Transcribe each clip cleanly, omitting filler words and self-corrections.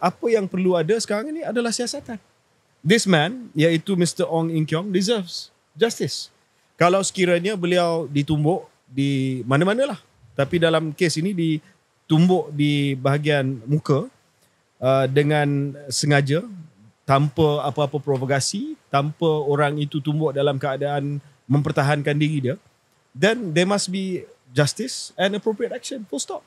apa yang perlu ada sekarang ini adalah siasatan. This man, iaitu Mr. Ong Eng Kiong, deserves justice. Kalau sekiranya beliau ditumbuk di mana-manalah, tapi dalam kes ini ditumbuk di bahagian muka dengan sengaja, tanpa apa-apa provokasi, tanpa orang itu tumbuk dalam keadaan mempertahankan diri dia, then there must be justice and appropriate action, full stop.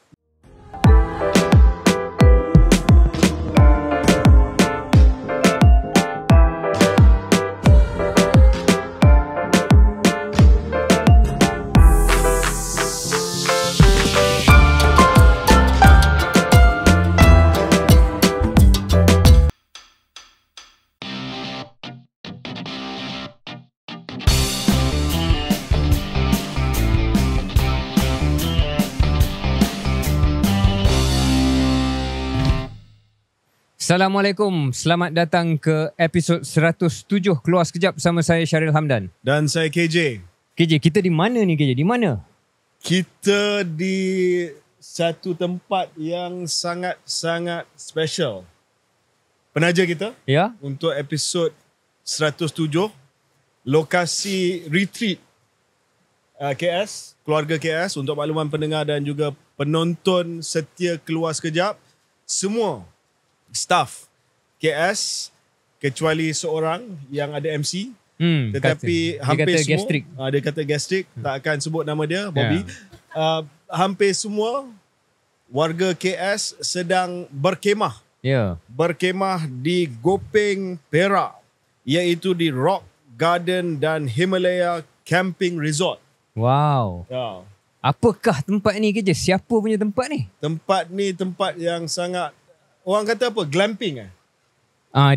Assalamualaikum, selamat datang ke episod 107 Keluar Sekejap bersama saya Syaril Hamdan. Dan saya KJ. KJ, kita di mana ni KJ? Di mana? Kita di satu tempat yang sangat-sangat special. Penaja kita untuk episod 107, lokasi retreat KS, keluarga KS. Untuk makluman pendengar dan juga penonton setia Keluar Sekejap, semua staff KS kecuali seorang yang ada MC, tetapi hampir dia kata semua gastrik. Dia kata gastrik, tak akan sebut nama dia, Bobby. Hampir semua warga KS sedang berkemah. Berkemah di Gopeng, Perak, iaitu di Rock Garden dan Himalaya Camping Resort. Wow. Apakah tempat ni KJ? Siapa punya tempat ni? Tempat ni tempat yang sangat, orang kata apa? Glamping .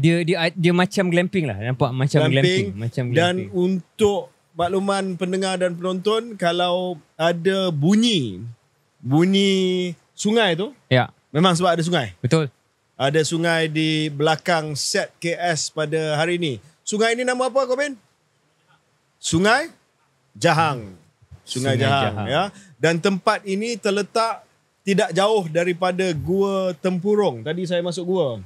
Dia macam glamping lah. Nampak macam glamping. Dan untuk makluman pendengar dan penonton, kalau ada bunyi sungai tu, memang sebab ada sungai. Betul. Ada sungai di belakang set KS pada hari ini. Sungai ini nama apa, Komen? Sungai Jahang. Sungai Jahang. Ya. Dan tempat ini terletak tidak jauh daripada Gua Tempurung. Tadi saya masuk gua.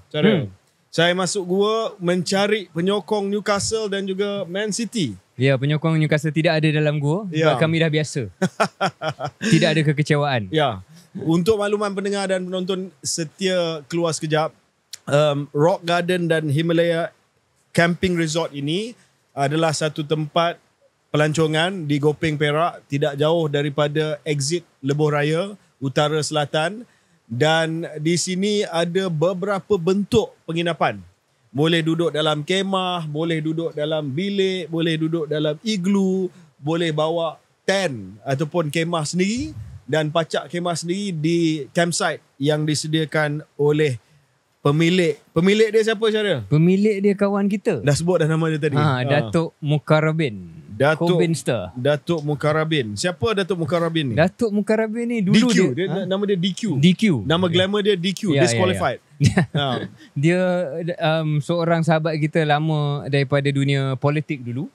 Saya masuk gua mencari penyokong Newcastle dan juga Man City. Ya, penyokong Newcastle tidak ada dalam gua. Sebab kami dah biasa. Tidak ada kekecewaan. Ya. Untuk makluman pendengar dan penonton setia Keluar Sekejap, Rock Garden dan Himalaya Camping Resort ini adalah satu tempat pelancongan di Gopeng, Perak, tidak jauh daripada exit Lebuh Raya Utara Selatan, dan di sini ada beberapa bentuk penginapan. Boleh duduk dalam kemah, boleh duduk dalam bilik, boleh duduk dalam iglu, boleh bawa tent ataupun kemah sendiri dan pacak kemah sendiri di campsite yang disediakan oleh pemilik. Pemilik dia siapa, Syaril? Pemilik dia kawan kita. Dah sebut dah nama dia tadi. Datuk Mukarrabin. Datuk Mukarrabin. Siapa Datuk Mukarrabin ni? Datuk Mukarrabin ni dulu DQ. Nama dia DQ. Nama glamour dia DQ. Disqualified. Dia seorang sahabat kita lama daripada dunia politik dulu.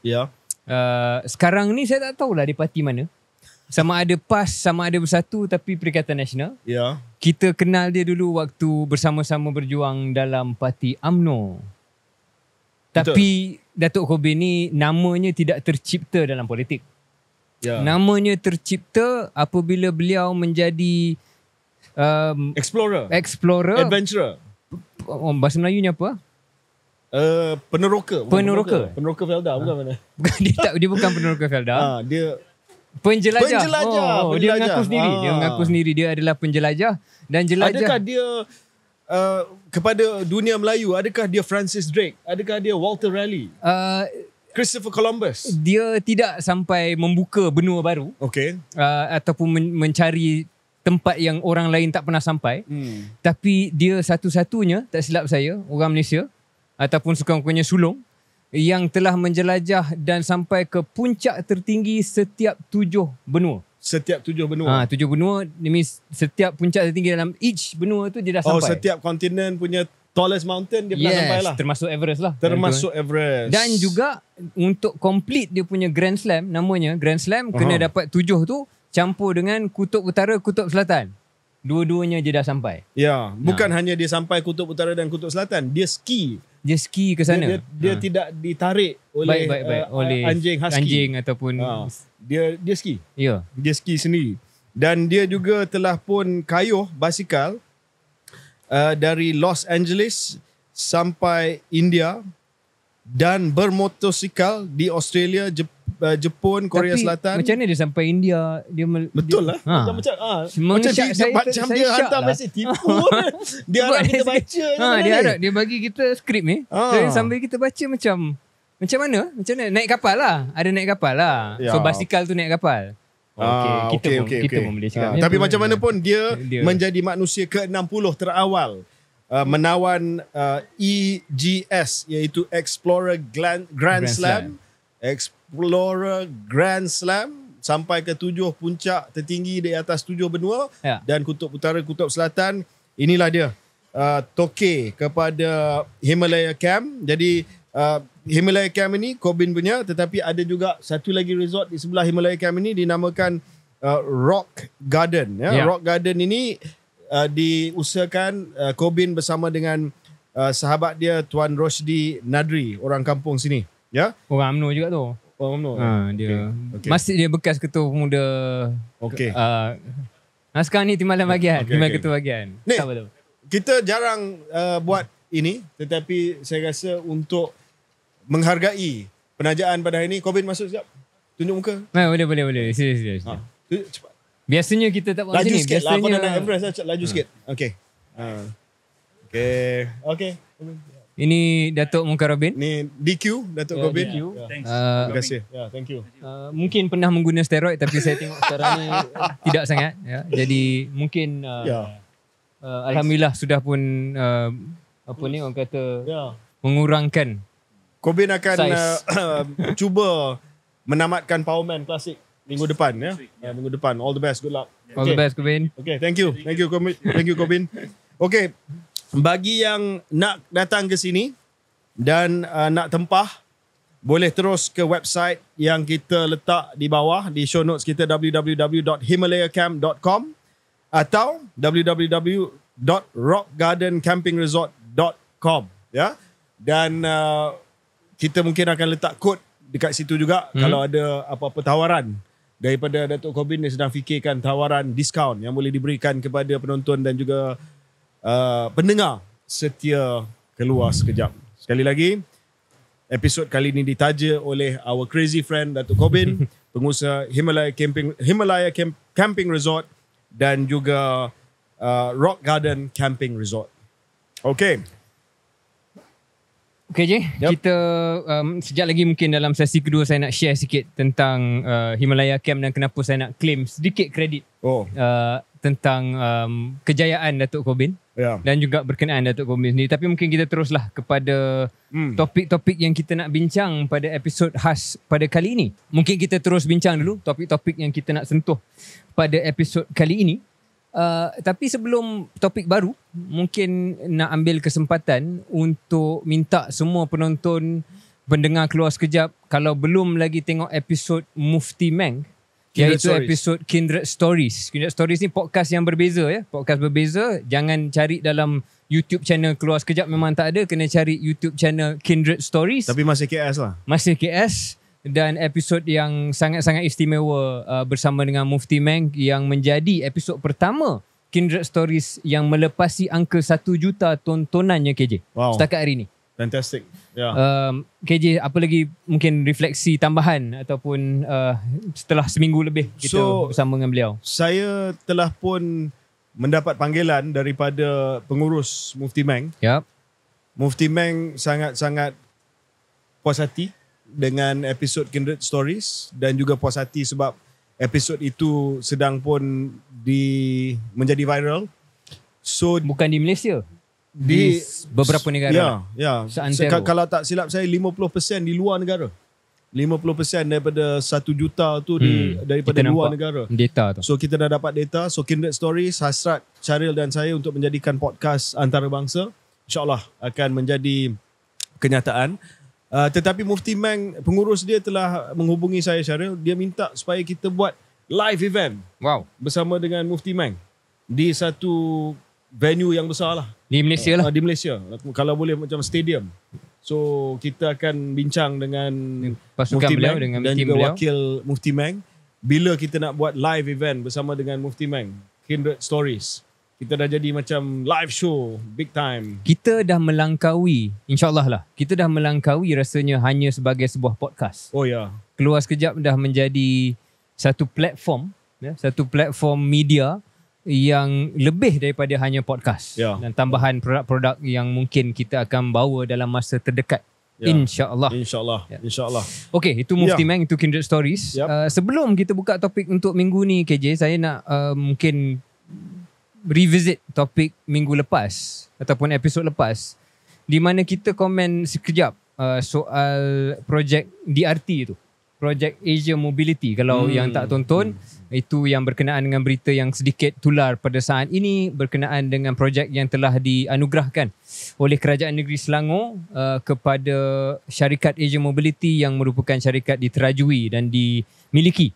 Sekarang ni saya tak tahulah dia parti mana. Sama ada PAS, sama ada Bersatu, tapi Perikatan Nasional. Kita kenal dia dulu waktu bersama-sama berjuang dalam parti UMNO. Tapi Datuk Khobin ni namanya tidak tercipta dalam politik. Namanya tercipta apabila beliau menjadi explorer, adventurer. Bahasa Melayunya apa? Peneroka. Peneroka Felda bukan mana? Dia bukan peneroka Felda. Dia penjelajah. Dia mengaku sendiri dia adalah penjelajah dan jelajah. Adakah dia kepada dunia Melayu, adakah dia Francis Drake? Adakah dia Walter Raleigh? Christopher Columbus? Dia tidak sampai membuka benua baru. Ataupun mencari tempat yang orang lain tak pernah sampai. Tapi dia satu-satunya, tak silap saya, orang Malaysia ataupun sekurang-kurangnya sulung yang telah menjelajah dan sampai ke puncak tertinggi setiap 7 benua. Setiap 7 benua. 7 benua, ini setiap puncak tertinggi dalam each benua tu dia dah sampai. Setiap kontinen punya tallest mountain dia pernah sampai lah. Termasuk Everest lah. Termasuk Everest. Dan juga untuk complete dia punya Grand Slam, namanya Grand Slam, kena dapat 7 tu campur dengan kutub utara, kutub selatan. dua-duanya je dah sampai. Ya, bukan hanya dia sampai Kutub Utara dan Kutub Selatan, dia ski ke sana. Dia tidak ditarik oleh, oleh anjing husky. Anjing ataupun dia ski. Ya. Dia ski sendiri. Dan dia juga telah pun kayuh basikal dari Los Angeles sampai India dan bermotosikal di Australia, Jepun, Korea Selatan. Macam mana dia sampai India? Betul lah. Macam dia hantar mesej tipu. Dia harap kita baca. Dia harap dia bagi kita skrip ni. Sambil kita baca macam mana? Macam mana? Naik kapal lah. Ada naik kapal lah. So basikal tu naik kapal. Kita pun boleh cakap. Tapi macam mana pun dia menjadi manusia ke-60 terawal menawan EGS, iaitu Explorer Grand Slam. Explorer Grand Slam sampai ke 7 puncak tertinggi di atas 7 benua dan Kutub Utara, Kutub Selatan. Inilah dia toke kepada Himalaya Camp. Jadi Himalaya Camp ini Corbin punya, tetapi ada juga satu lagi resort di sebelah Himalaya Camp ini dinamakan Rock Garden. Rock Garden ini diusahakan Corbin bersama dengan sahabat dia Tuan Roshdi Nadri, orang kampung sini. Ya, orang UMNO juga tu. Orang UMNO. Dia masih dia bekas ketua pemuda. Sekarang ni timbalan bahagian, timbalan ketua bahagian. Tak betul. Kita jarang buat ini, tetapi saya rasa untuk menghargai penajaan pada hari ini, Corbin masuk sekejap. Tunjuk muka. Boleh. Serius. Cepat. Biasanya kita tak buat macam ni. Laju sikit lah. Kau nak Everest lah. Laju sikit. Okay. Ini Datuk Mukarrabin. Ni DQ, Datuk Corbin. Terima kasih. Thank you. Mungkin pernah mengguna steroid, tapi saya tengok sekarang ni tidak sangat. Jadi mungkin alhamdulillah sudah pun orang kata mengurangkan. Corbin akan cuba menamatkan Powerman Classic minggu depan. Minggu depan. All the best. Good luck. All the best, Corbin. Okay, thank you. Thank you, Corbin. Okay. Bagi yang nak datang ke sini dan nak tempah, boleh terus ke website yang kita letak di bawah di show notes kita, www.himalayacamp.com atau www.rockgardencampingresort.com. Dan kita mungkin akan letak kod dekat situ juga kalau ada apa-apa tawaran daripada Datuk Corbin. Dia sedang fikirkan tawaran diskaun yang boleh diberikan kepada penonton dan juga pendengar setia Keluar Sekejap. Sekali lagi, episod kali ini ditaja oleh our crazy friend Datuk Corbin, pengusaha Himalaya Camping Resort dan juga Rock Garden Camping Resort. Okay je, kita sekejap lagi mungkin dalam sesi kedua saya nak share sikit tentang Himalaya Camp dan kenapa saya nak claim sedikit kredit tentang kejayaan Datuk Corbin dan juga berkenaan Datuk Corbin sendiri. Tapi mungkin kita teruslah kepada topik-topik yang kita nak bincang pada episod khas pada kali ini. Mungkin kita terus bincang dulu topik-topik yang kita nak sentuh pada episod kali ini. Tapi sebelum topik baru, mungkin nak ambil kesempatan untuk minta semua penonton, pendengar Keluar Sekejap, kalau belum lagi tengok episod Mufti Meng, iaitu episod Kindred Stories. Kindred Stories ni podcast yang berbeza podcast berbeza. Jangan cari dalam YouTube channel Keluar Sekejap, memang tak ada. Kena cari YouTube channel Kindred Stories. Tapi masih KS lah. Masih KS. Dan episod yang sangat-sangat istimewa bersama dengan Mufti Meng, yang menjadi episod pertama Kindred Stories yang melepasi angka 1 juta tontonannya KJ. Setakat hari ni. Fantastic. KJ, apa lagi mungkin refleksi tambahan ataupun setelah seminggu lebih kita bersama dengan beliau? Saya telah pun mendapat panggilan daripada pengurus Mufti Meng. Mufti Meng sangat-sangat puas hati dengan episod Kindred Stories dan juga puas hati sebab episod itu sedang pun menjadi viral. So bukan di Malaysia, di beberapa negara. Kalau tak silap saya 50% di luar negara. 50% daripada 1 juta tu daripada luar negara. Data tu. So kita dah dapat data. So Kindred Stories, hasrat Syaril dan saya untuk menjadikan podcast antarabangsa, InsyaAllah akan menjadi kenyataan. Tetapi Mufti Meng, pengurus dia telah menghubungi saya, Syaril. Dia minta supaya kita buat live event bersama dengan Mufti Meng. di satu venue yang besar lah. Di Malaysia lah. Di Malaysia. Kalau boleh macam stadium. So kita akan bincang dengan pasukan Mufti beliau Meng dengan dan tim juga beliau. wakil Mufti Meng. Bila kita nak buat live event bersama dengan Mufti Meng, Kindred Stories. Kita dah jadi macam live show, big time. Kita dah melangkaui, insyaAllah lah, kita dah melangkaui rasanya hanya sebagai sebuah podcast. Oh ya. Keluar Sekejap dah menjadi satu platform, satu platform media yang lebih daripada hanya podcast. Dan tambahan produk-produk yang mungkin kita akan bawa dalam masa terdekat. InsyaAllah. InsyaAllah. InsyaAllah. Okay, itu Mufti Meng, itu Kindred Stories. Sebelum kita buka topik untuk minggu ni, KJ, saya nak mungkin revisit topik minggu lepas ataupun episod lepas di mana kita komen sekejap soal projek DRT tu, projek Asia Mobility. Kalau yang tak tonton, itu yang berkenaan dengan berita yang sedikit tular pada saat ini berkenaan dengan projek yang telah dianugerahkan oleh Kerajaan Negeri Selangor kepada syarikat Asia Mobility yang merupakan syarikat diterajui dan dimiliki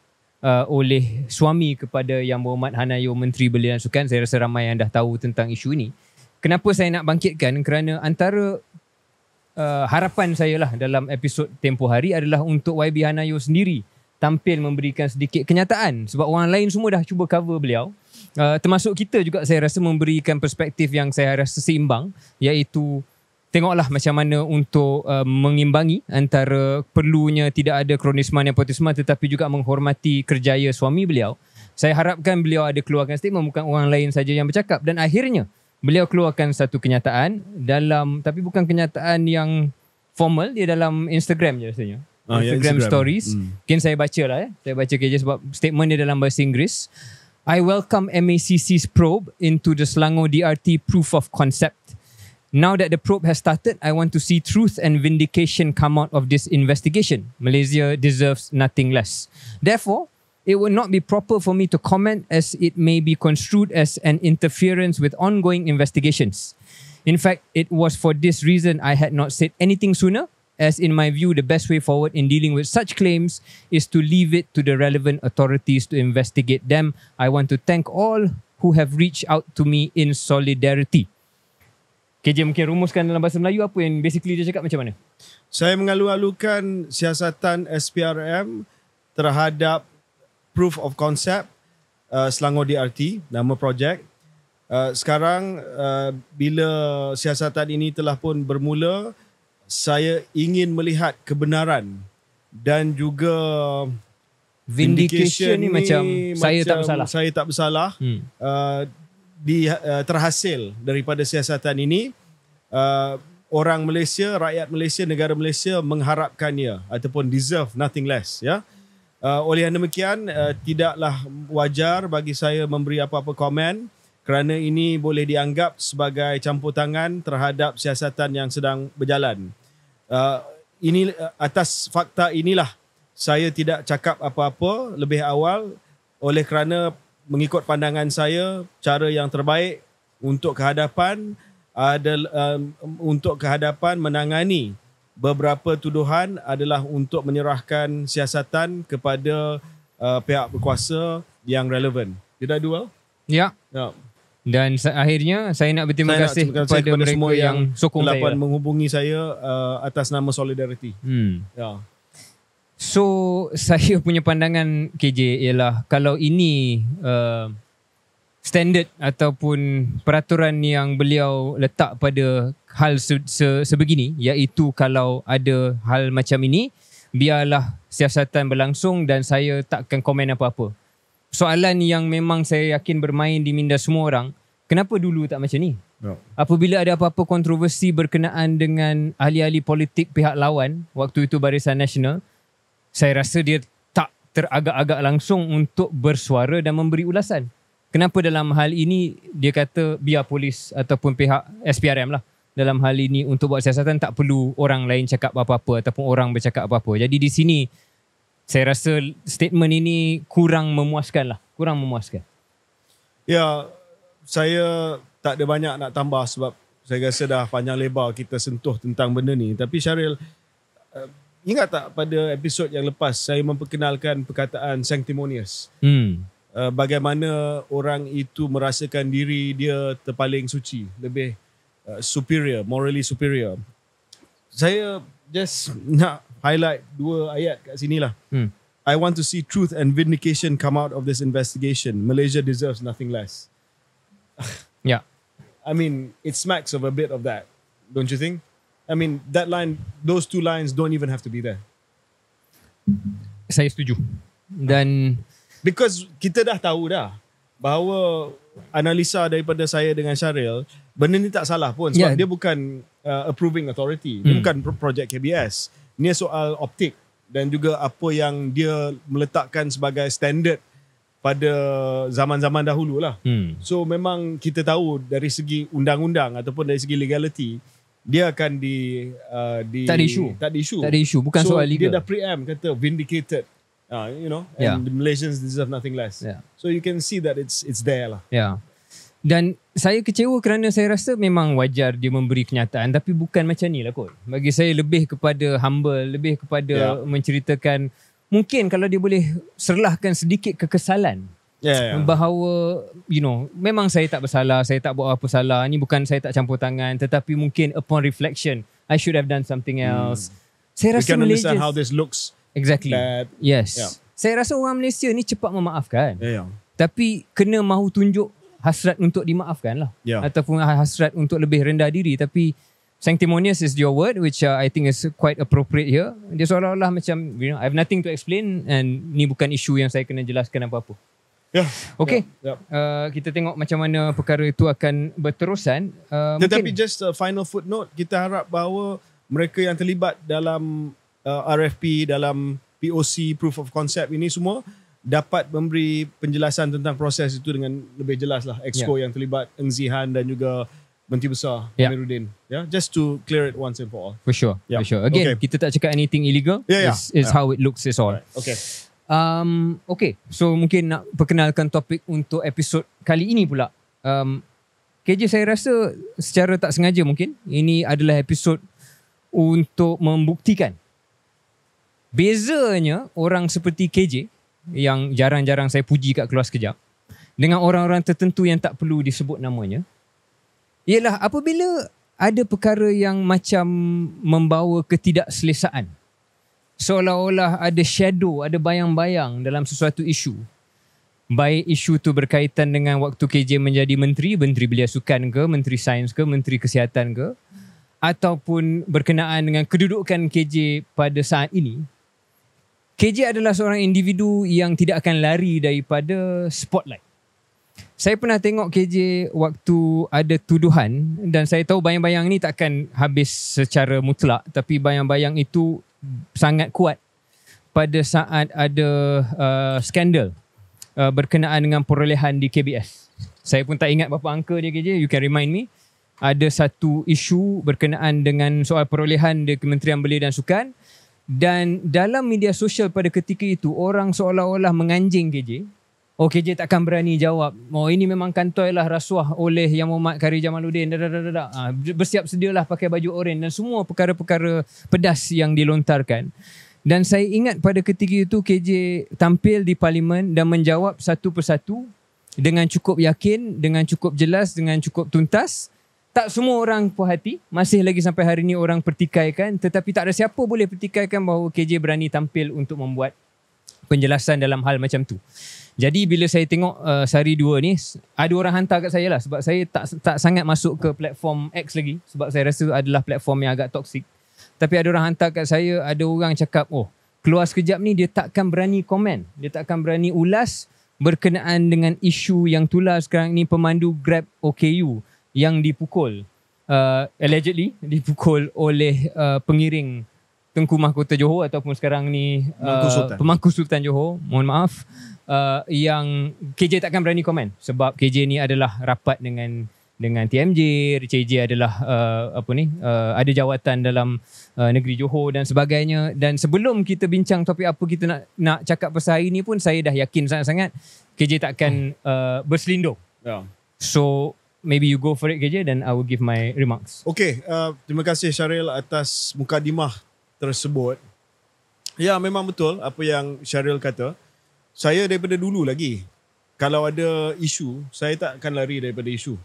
oleh suami kepada Yang Berhormat Hanayo Menteri Belia dan Sukan. Saya rasa ramai yang dah tahu tentang isu ini. Kenapa saya nak bangkitkan? Kerana antara harapan saya lah dalam episod tempoh hari adalah untuk YB Hanayo sendiri tampil memberikan sedikit kenyataan. Sebab orang lain semua dah cuba cover beliau. Termasuk kita juga saya rasa memberikan perspektif yang saya rasa seimbang, iaitu tengoklah macam mana untuk mengimbangi antara perlunya tidak ada kronisme nepotisme tetapi juga menghormati kerjaya suami beliau. Saya harapkan beliau ada keluarkan statement, bukan orang lain saja yang bercakap. Dan akhirnya beliau keluarkan satu kenyataan dalam, tapi bukan kenyataan yang formal, dia dalam Instagram je rasanya. Instagram Stories. Mungkin saya baca lah Saya baca je sebab statement dia dalam bahasa Inggeris. I welcome MACC's probe into the Selangor DRT proof of concept. Now that the probe has started, I want to see truth and vindication come out of this investigation. Malaysia deserves nothing less. Therefore, it would not be proper for me to comment as it may be construed as an interference with ongoing investigations. In fact, it was for this reason I had not said anything sooner, as in my view, the best way forward in dealing with such claims is to leave it to the relevant authorities to investigate them. I want to thank all who have reached out to me in solidarity. KJ mungkin rumuskan dalam bahasa Melayu apa yang basically dia cakap macam mana? Saya mengalu-alukan siasatan SPRM terhadap proof of concept Selangor DRT, nama projek. Sekarang bila siasatan ini telah pun bermula, saya ingin melihat kebenaran dan juga vindication ni macam saya tak bersalah. Saya tak bersalah. Terhasil daripada siasatan ini, orang Malaysia, rakyat Malaysia, negara Malaysia mengharapkannya ataupun deserve nothing less. Oleh yang demikian, tidaklah wajar bagi saya memberi apa-apa komen kerana ini boleh dianggap sebagai campur tangan terhadap siasatan yang sedang berjalan. Ini atas fakta inilah saya tidak cakap apa-apa lebih awal oleh kerana mengikut pandangan saya, cara yang terbaik untuk kehadapan menangani beberapa tuduhan adalah untuk menyerahkan siasatan kepada pihak berkuasa yang relevan. Tidak dua? Ya. Dan akhirnya saya nak berterima kasih kepada mereka semua yang sokong saya, menghubungi saya atas nama Solidarity. So saya punya pandangan KJ ialah kalau ini standard ataupun peraturan yang beliau letak pada hal sebegini, iaitu kalau ada hal macam ini, biarlah siasatan berlangsung dan saya takkan komen apa-apa. Soalan yang memang saya yakin bermain di minda semua orang, kenapa dulu tak macam ni? Apabila ada apa-apa kontroversi berkenaan dengan ahli-ahli politik pihak lawan, waktu itu Barisan Nasional, saya rasa dia tak teragak-agak langsung untuk bersuara dan memberi ulasan. Kenapa dalam hal ini dia kata biar polis ataupun pihak SPRM lah dalam hal ini untuk buat siasatan, tak perlu orang lain cakap apa-apa ataupun orang bercakap apa-apa. Jadi di sini saya rasa statement ini kurang memuaskan lah. Kurang memuaskan. Ya, saya tak ada banyak nak tambah sebab saya rasa dah panjang lebar kita sentuh tentang benda ni. Tapi Syaril, ingat tak pada episod yang lepas saya memperkenalkan perkataan sanctimonious? bagaimana orang itu merasakan diri dia terpaling suci, lebih superior, morally superior. Saya just nak highlight 2 ayat kat sini lah. I want to see truth and vindication come out of this investigation. Malaysia deserves nothing less. Yeah. I mean, it smacks of a bit of that, don't you think? I mean, that line, those 2 lines don't even have to be there. Saya setuju. Dan because kita dah tahu dah bahawa analisa daripada saya dengan Syaril, benda ni tak salah pun sebab dia bukan approving authority. Dia bukan projek KBS. Ni soal optik dan juga apa yang dia meletakkan sebagai standard pada zaman-zaman dahulu lah. So memang kita tahu dari segi undang-undang ataupun dari segi legality, dia akan tak ada isu. Bukan so soal legal. Dia dah preempt kata vindicated. You know, and the Malaysians deserve nothing less. So you can see that it's there lah. Dan saya kecewa kerana saya rasa memang wajar dia memberi kenyataan, tapi bukan macam ni lah kot. Bagi saya lebih kepada humble, lebih kepada menceritakan, mungkin kalau dia boleh serlahkan sedikit kekesalan. Bahawa memang saya tak bersalah, saya tak buat apa salah, ni bukan saya tak campur tangan, tetapi mungkin upon reflection I should have done something else. Saya rasa we can understand how this looks. Exactly. Yes. Saya rasa orang Malaysia ni cepat memaafkan. Tapi kena mahu tunjuk hasrat untuk dimaafkan lah. Ataupun hasrat untuk lebih rendah diri. Tapi sanctimonious is your word, which I think is quite appropriate here. Dia seolah-olah macam, I have nothing to explain and ni bukan isu yang saya kena jelaskan apa-apa. Okay. Kita tengok macam mana perkara itu akan berterusan. Tetapi just a final footnote, kita harap bahawa mereka yang terlibat dalam RFP, dalam POC, Proof of Concept ini semua dapat memberi penjelasan tentang proses itu dengan lebih jelas lah. Exco yang terlibat, Eng Zihan dan juga Menteri Besar Amiruddin. Just to clear it once and for all. For sure. Again, kita tak cakap anything illegal. It's how it looks is all. Okay. So mungkin nak perkenalkan topik untuk episod kali ini pula. KJ, saya rasa secara tak sengaja mungkin ini adalah episod untuk membuktikan bezanya orang seperti KJ yang jarang-jarang saya puji kat Keluar Sekejap dengan orang-orang tertentu yang tak perlu disebut namanya, ialah apabila ada perkara yang macam membawa ketidakselesaan, seolah-olah ada shadow, ada bayang-bayang dalam sesuatu isu, baik isu tu berkaitan dengan waktu KJ menjadi menteri belia sukan ke, menteri sains ke, menteri kesihatan ke, ataupun berkenaan dengan kedudukan KJ pada saat ini. KJ adalah seorang individu yang tidak akan lari daripada spotlight. Saya pernah tengok KJ waktu ada tuduhan, dan saya tahu bayang-bayang ni takkan habis secara mutlak, tapi bayang-bayang itu sangat kuat pada saat ada skandal berkenaan dengan perolehan di KBS. Saya pun tak ingat berapa angka dia KJ, you can remind me. Ada satu isu berkenaan dengan soal perolehan di Kementerian Belia dan Sukan, dan dalam media sosial pada ketika itu orang seolah-olah menganjing KJ. KJ takkan berani jawab. Ini memang kantoi lah rasuah oleh Yang Mohd Khairi Jamaluddin. Bersiap sedialah pakai baju oranye dan semua perkara-perkara pedas yang dilontarkan. Dan saya ingat pada ketika itu KJ tampil di parlimen dan menjawab satu persatu dengan cukup yakin, dengan cukup jelas, dengan cukup tuntas. Tak semua orang puas hati. Masih lagi sampai hari ini orang pertikaikan. Tetapi tak ada siapa boleh pertikaikan bahawa KJ berani tampil untuk membuat penjelasan dalam hal macam tu. Jadi bila saya tengok sehari dua ni, ada orang hantar kat saya lah. Sebab saya tak sangat masuk ke platform X lagi. Sebab saya rasa adalah platform yang agak toksik. Tapi ada orang hantar kat saya, ada orang cakap, Keluar Sekejap ni dia takkan berani komen. Dia takkan berani ulas berkenaan dengan isu yang tular sekarang ni, pemandu Grab OKU yang dipukul, allegedly dipukul oleh pengiring Tengku Mahkota Johor ataupun sekarang ni Pemangku Sultan Johor, mohon maaf, yang KJ takkan berani komen sebab KJ ni adalah rapat dengan TMJ, KJ adalah ada jawatan dalam negeri Johor dan sebagainya. Dan sebelum kita bincang topik apa kita nak cakap pasal hari ni pun, saya dah yakin sangat-sangat KJ takkan berselindung. So maybe you go for it KJ, then I will give my remarks. Okay, terima kasih Syaril atas mukadimah tersebut. Ya, memang betul apa yang Syaril kata. Saya daripada dulu lagi kalau ada isu, saya tak akan lari daripada isu.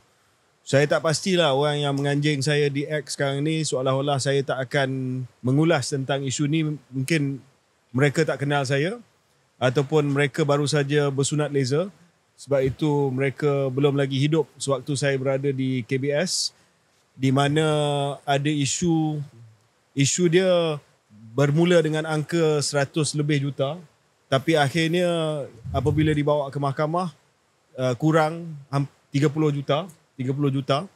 Saya tak pastilah orang yang menganjing saya di X sekarang ni seolah-olah saya tak akan mengulas tentang isu ni. Mungkin mereka tak kenal saya ataupun mereka baru saja bersunat laser. Sebab itu mereka belum lagi hidup sewaktu saya berada di KBS, di mana ada isu dia bermula dengan angka 100 lebih juta, tapi akhirnya apabila dibawa ke mahkamah kurang 30 juta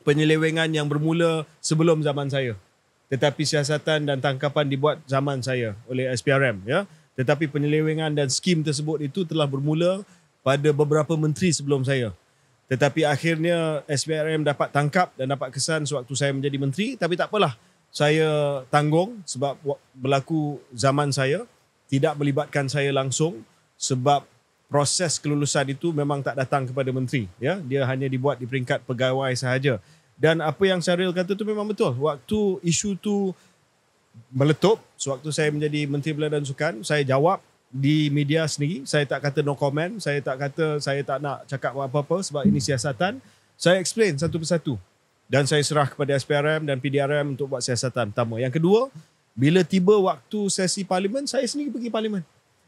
penyelewengan yang bermula sebelum zaman saya, tetapi siasatan dan tangkapan dibuat zaman saya oleh SPRM, ya. Tetapi penyelewengan dan skim tersebut itu telah bermula pada beberapa menteri sebelum saya. Tetapi akhirnya SPRM dapat tangkap dan dapat kesan sewaktu saya menjadi menteri. Tapi tak apalah, saya tanggung sebab berlaku zaman saya, tidak melibatkan saya langsung sebab proses kelulusan itu memang tak datang kepada menteri, ya. Dia hanya dibuat di peringkat pegawai sahaja. Dan apa yang Syahril kata tu memang betul. Waktu isu tu meletup, sewaktu saya menjadi Menteri Belia dan Sukan, saya jawab di media sendiri. Saya tak kata no comment, saya tak kata saya tak nak cakap apa-apa sebab ini siasatan. Saya explain satu persatu dan saya serah kepada SPRM dan PDRM untuk buat siasatan pertama. Yang kedua, bila tiba waktu sesi parlimen, saya sendiri pergi parlimen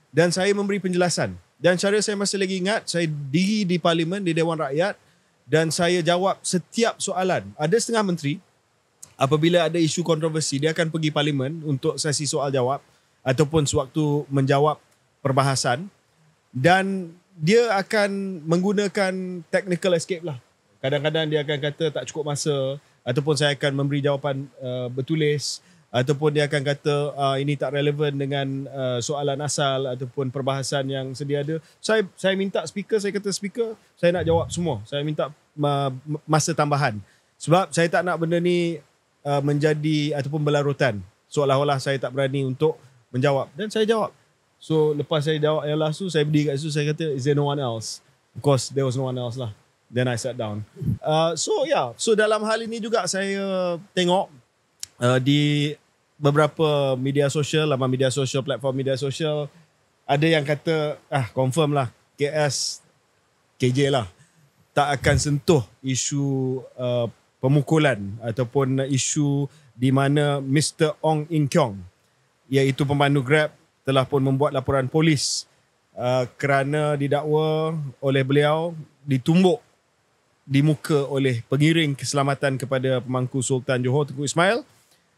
dan saya memberi penjelasan. Dan cara saya masih lagi ingat, saya diri di parlimen, di Dewan Rakyat, dan saya jawab setiap soalan. Ada setengah menteri, apabila ada isu kontroversi, dia akan pergi parlimen untuk sesi soal jawab ataupun sewaktu menjawab perbahasan, dan dia akan menggunakan technical escape lah. Kadang-kadang dia akan kata tak cukup masa, ataupun saya akan memberi jawapan bertulis, ataupun dia akan kata ini tak relevan dengan soalan asal ataupun perbahasan yang sedia ada. Saya minta speaker, saya kata speaker, saya nak jawab semua. Saya minta masa tambahan. Sebab saya tak nak benda ni menjadi ataupun berlarutan. Seolah-olah saya tak berani untuk menjawab. Dan saya jawab. So lepas saya jawab yang last tu, saya berdiri kat situ, saya kata, is there no one else? Of course, there was no one else lah. Then I sat down. So dalam hal ini juga saya tengok di beberapa media sosial, laman media sosial, platform media sosial, ada yang kata, confirm lah, KS, KJ lah, tak akan sentuh isu pemukulan ataupun isu di mana Mr. Ong In Keong, iaitu pemandu Grab, telah pun membuat laporan polis kerana didakwa oleh beliau ditumbuk di muka oleh pengiring keselamatan kepada pemangku Sultan Johor Tengku Ismail,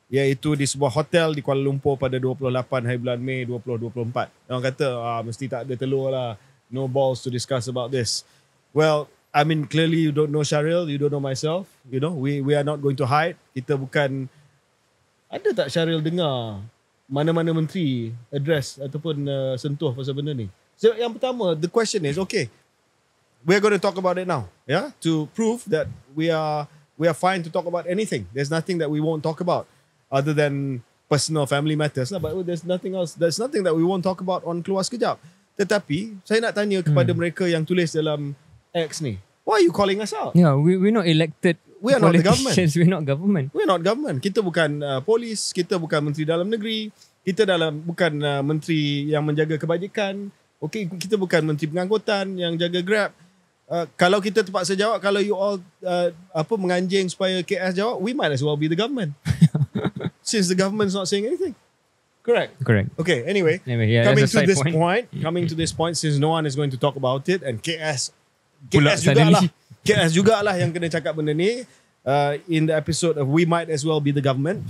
iaitu di sebuah hotel di Kuala Lumpur pada 28 hari bulan Mei 2024. Orang kata, mesti tak ada telur lah, no balls to discuss about this. Well, I mean, clearly you don't know Syahril, you don't know myself. You know, we are not going to hide. Kita bukan, ada tak Syahril dengar mana-mana menteri address ataupun sentuh pasal benda ni? So yang pertama, the question is, okay, we are going to talk about it now, yeah, to prove that we are fine to talk about anything. There's nothing that we won't talk about other than personal family matters lah. But there's nothing else. There's nothing that we won't talk about on Keluar Sekejap. Tetapi saya nak tanya kepada mereka yang tulis dalam X ni, why are you calling us out? Yeah, we're not elected. We are not the government. We're not government. We're not government. Kita bukan polis. Kita bukan menteri dalam negeri. Kita bukan menteri yang menjaga kebajikan. Okay, kita bukan menteri pengangkutan yang jaga Grab. Kalau kita terpaksa jawab, kalau you all menganjing supaya KS jawab, we might as well be the government. Since the government's not saying anything. Correct. Okay, anyway yeah, coming to this point, since no one is going to talk about it, and KS jugalah yang kena cakap benda ni in the episode of We Might As Well Be the Government.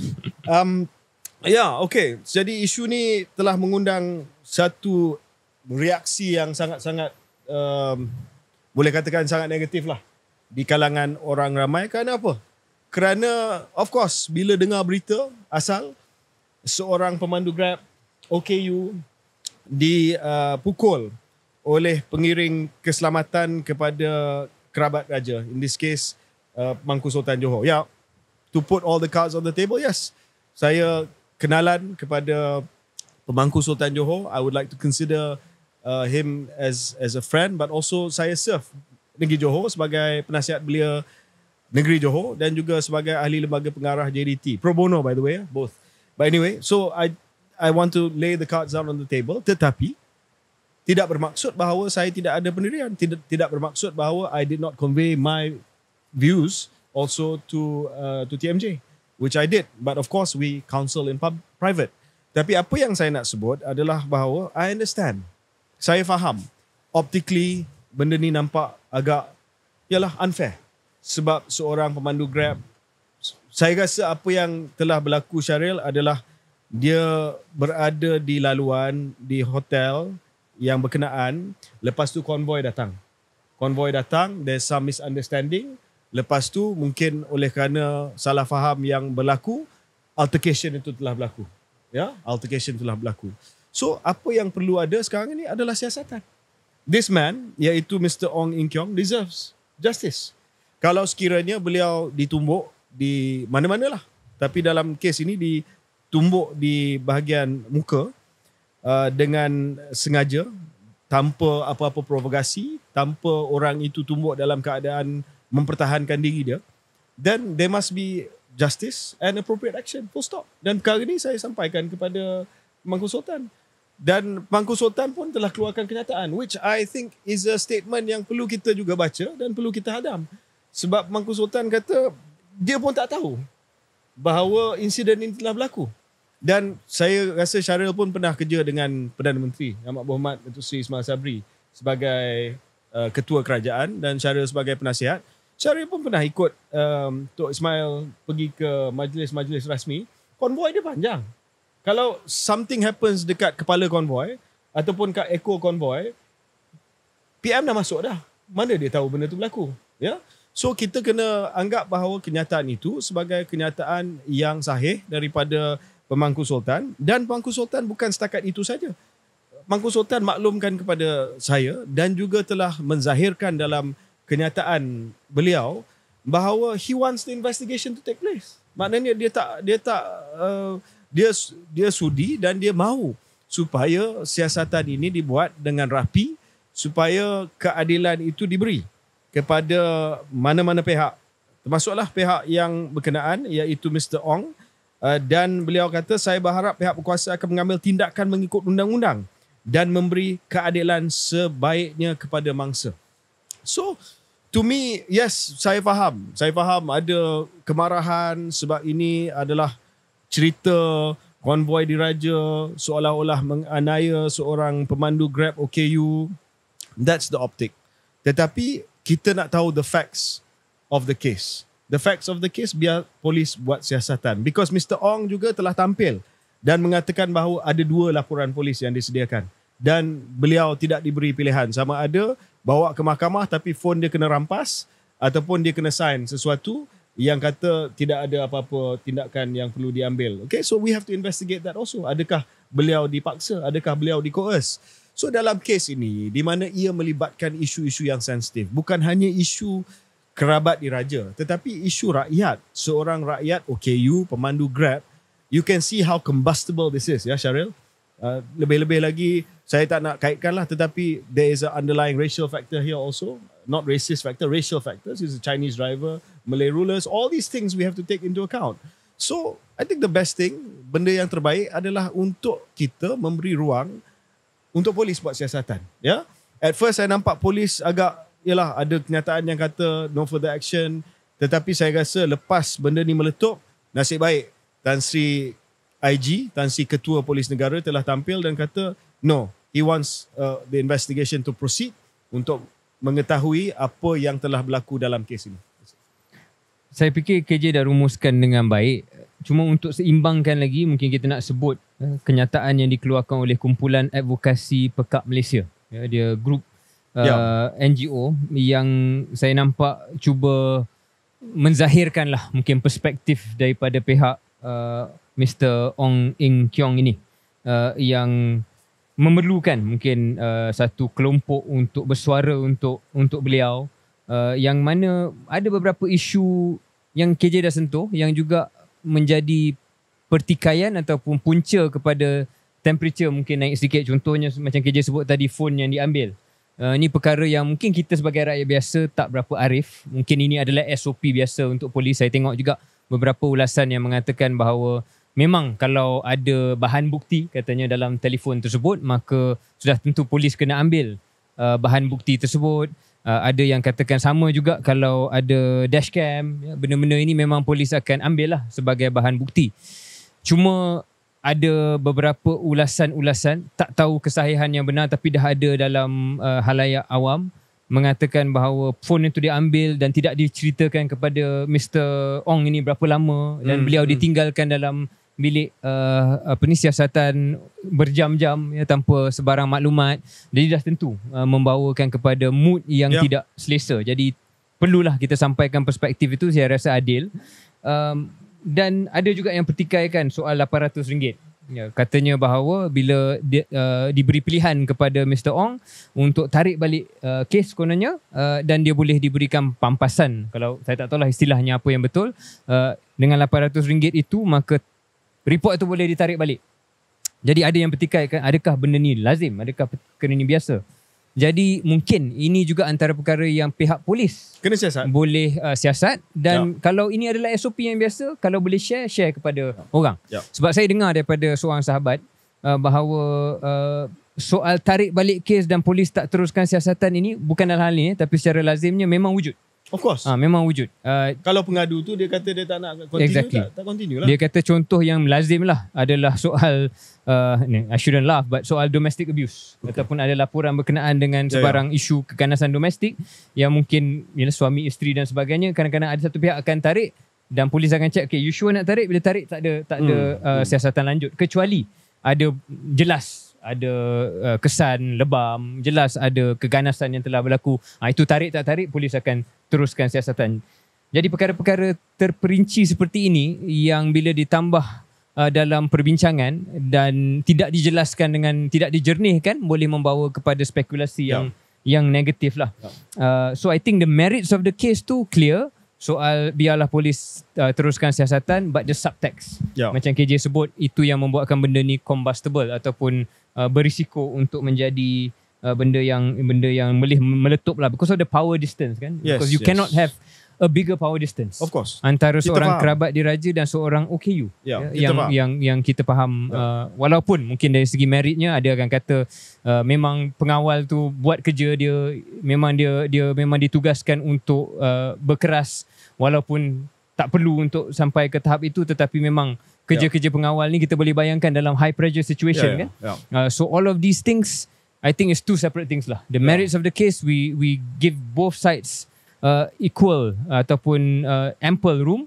Okay. Jadi isu ni telah mengundang satu reaksi yang sangat-sangat boleh katakan sangat negatif lah di kalangan orang ramai. Kerana apa? Kerana of course bila dengar berita asal seorang pemandu Grab OKU dipukul oleh pengiring keselamatan kepada kerabat raja, in this case Mangku Sultan Johor. To put all the cards on the table, yes, saya kenalan kepada pemangku Sultan Johor. I would like to consider him as a friend, but also saya serve Negeri Johor sebagai penasihat belia Negeri Johor dan juga sebagai ahli lembaga pengarah JDT. Pro bono, by the way, both. But anyway, so I want to lay the cards down on the table. Tetapi tidak bermaksud bahawa saya tidak ada pendirian, tidak bermaksud bahawa I did not convey my views also to TMJ, which I did, but of course we counsel in private. Tapi apa yang saya nak sebut adalah bahawa I understand, saya faham optically benda ni nampak agak unfair sebab seorang pemandu Grab, saya rasa apa yang telah berlaku Syaril adalah dia berada di laluan di hotel yang berkenaan, lepas tu konvoi datang, there's some misunderstanding, lepas tu mungkin oleh kerana salah faham yang berlaku, altercation itu telah berlaku. So apa yang perlu ada sekarang ini adalah siasatan. This man, iaitu Mr. Ong Eng Kiong, deserves justice. Kalau sekiranya beliau ditumbuk di mana-manalah, tapi dalam kes ini ditumbuk di bahagian muka dengan sengaja, tanpa apa-apa provokasi, tanpa orang itu tumbuk dalam keadaan mempertahankan diri dia, then there must be justice and appropriate action, full stop. Dan perkara ini saya sampaikan kepada Pemangku Sultan. Dan Pemangku Sultan pun telah keluarkan kenyataan, which I think is a statement yang perlu kita juga baca dan perlu kita hadam. Sebab Pemangku Sultan kata, dia pun tak tahu bahawa insiden ini telah berlaku. Dan saya rasa Syaril pun pernah kerja dengan Perdana Menteri Amat Berhormat Datuk Seri Ismail Sabri sebagai ketua kerajaan dan Syaril sebagai penasihat. Syaril pun pernah ikut Tok Ismail pergi ke majlis-majlis rasmi. Konvoi dia panjang. Kalau something happens dekat kepala konvoi ataupun kat ekor konvoi, PM dah masuk dah. Mana dia tahu benda tu berlaku? Ya? So kita kena anggap bahawa kenyataan itu sebagai kenyataan yang sahih daripada Pemangku Sultan, dan Pemangku Sultan bukan setakat itu saja. Pemangku Sultan maklumkan kepada saya dan juga telah menzahirkan dalam kenyataan beliau bahawa he wants the investigation to take place. Maknanya dia sudi dan dia mahu supaya siasatan ini dibuat dengan rapi, supaya keadilan itu diberi kepada mana-mana pihak, termasuklah pihak yang berkenaan iaitu Mr. Ong, dan beliau kata saya berharap pihak berkuasa akan mengambil tindakan mengikut undang-undang dan memberi keadilan sebaiknya kepada mangsa. So to me, yes, saya faham ada kemarahan sebab ini adalah cerita konvoi diraja seolah-olah menganiaya seorang pemandu Grab OKU. That's the optic. Tetapi kita nak tahu the facts of the case. The facts of the case biar polis buat siasatan. Because Mr. Ong juga telah tampil dan mengatakan bahawa ada 2 laporan polis yang disediakan. Dan beliau tidak diberi pilihan. Sama ada bawa ke mahkamah tapi phone dia kena rampas, ataupun dia kena sign sesuatu yang kata tidak ada apa-apa tindakan yang perlu diambil. Okay, so we have to investigate that also. Adakah beliau dipaksa? Adakah beliau di-coerce? So dalam kes ini, di mana ia melibatkan isu-isu yang sensitif, bukan hanya isu kerabat diraja, tetapi isu rakyat. Seorang rakyat OKU, pemandu Grab, you can see how combustible this is, ya Syaril. Lebih-lebih lagi, saya tak nak kaitkan lah, tetapi there is an underlying racial factor here also. Not racist factor, racial factors. He's a Chinese driver, Malay rulers, all these things we have to take into account. So, I think the best thing, benda yang terbaik adalah untuk kita memberi ruang untuk polis buat siasatan. Ya? At first, saya nampak polis agak, ada kenyataan yang kata no further action. Tetapi saya rasa lepas benda ni meletup, nasib baik Tan Sri IG, Tan Sri Ketua Polis Negara telah tampil dan kata no, he wants the investigation to proceed untuk mengetahui apa yang telah berlaku dalam kes ini. Saya fikir KJ dah rumuskan dengan baik. Cuma untuk seimbangkan lagi, mungkin kita nak sebut kenyataan yang dikeluarkan oleh Kumpulan Advokasi Pekak Malaysia. Ya, dia grup NGO yang saya nampak cuba menzahirkanlah mungkin perspektif daripada pihak Mr. Ong Eng Kiong ini, yang memerlukan mungkin satu kelompok untuk bersuara untuk beliau, yang mana ada beberapa isu yang KJ dah sentuh yang juga menjadi pertikaian ataupun punca kepada temperature mungkin naik sedikit. Contohnya macam KJ sebut tadi, phone yang diambil. Ini perkara yang mungkin kita sebagai rakyat biasa tak berapa arif. Mungkin ini adalah SOP biasa untuk polis. Saya tengok juga beberapa ulasan yang mengatakan bahawa memang kalau ada bahan bukti katanya dalam telefon tersebut, maka sudah tentu polis kena ambil bahan bukti tersebut. Ada yang katakan sama juga kalau ada dashcam, benda-benda ini memang polis akan ambil lah sebagai bahan bukti. Cuma ada beberapa ulasan-ulasan, tak tahu kesahihan yang benar, tapi dah ada dalam halayak awam mengatakan bahawa phone itu diambil dan tidak diceritakan kepada Mr. Ong ini berapa lama, dan beliau ditinggalkan dalam bilik siasatan berjam-jam tanpa sebarang maklumat. Jadi dah tentu membawakan kepada mood yang tidak selesa. Jadi perlulah kita sampaikan perspektif itu, saya rasa adil. Dan ada juga yang pertikaikan soal RM800. Katanya bahawa bila diberi pilihan kepada Mr. Ong untuk tarik balik kes kononnya, dan dia boleh diberikan pampasan, kalau saya tak tahulah istilahnya apa yang betul, dengan RM800 itu maka report itu boleh ditarik balik. Jadi ada yang pertikaikan, adakah benda ni lazim, adakah benda ni biasa. Jadi mungkin ini juga antara perkara yang pihak polis kena siasat, boleh siasat. Dan kalau ini adalah SOP yang biasa, kalau boleh share kepada orang. Sebab saya dengar daripada seorang sahabat bahawa soal tarik balik kes dan polis tak teruskan siasatan ini bukan dalam hal ini, tapi secara lazimnya memang wujud. Of course. Memang wujud. Kalau pengadu tu dia kata dia tak nak continue, exactly. tak continue lah. Dia kata contoh yang lazim lah adalah soal I shouldn't laugh, but soal domestic abuse. Ataupun ada laporan berkenaan dengan sebarang isu keganasan domestik yang mungkin suami, isteri dan sebagainya. Kadang-kadang ada satu pihak akan tarik dan polis akan cek, okay, you sure nak tarik? Bila tarik tak ada siasatan lanjut, kecuali ada jelas ada kesan lebam, jelas ada keganasan yang telah berlaku. Itu tarik tak tarik, polis akan teruskan siasatan. Jadi perkara-perkara terperinci seperti ini yang bila ditambah dalam perbincangan dan tidak dijelaskan dengan, tidak dijernihkan, boleh membawa kepada spekulasi yang negatif lah. So I think the merits of the case tu clear. Soal biarlah polis teruskan siasatan, but the subtext, macam KJ sebut, itu yang membuatkan benda ni combustible ataupun berisiko untuk menjadi benda yang boleh meletup lah, because of the power distance kan. Because you cannot have a bigger power distance, of course, antara seorang kerabat diraja dan seorang OKU yang kita faham. Walaupun mungkin dari segi meritnya ada akan kata memang pengawal tu buat kerja dia memang ditugaskan untuk berkeras, walaupun tak perlu untuk sampai ke tahap itu, tetapi memang kerja-kerja pengawal ni kita boleh bayangkan dalam high pressure situation kan. So all of these things, I think is two separate things lah. The merits of the case, we give both sides equal ataupun ample room,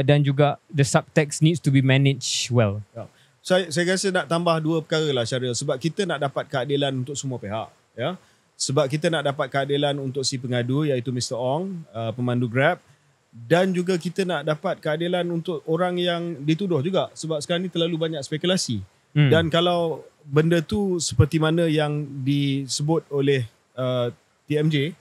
dan juga the subtext needs to be managed well. Saya rasa nak tambah dua perkara lah, Syaril, sebab kita nak dapat keadilan untuk semua pihak, sebab kita nak dapat keadilan untuk si pengadu iaitu Mr. Ong, pemandu Grab, dan juga kita nak dapat keadilan untuk orang yang dituduh juga, sebab sekarang ni terlalu banyak spekulasi. Dan kalau benda tu seperti mana yang disebut oleh TMJ,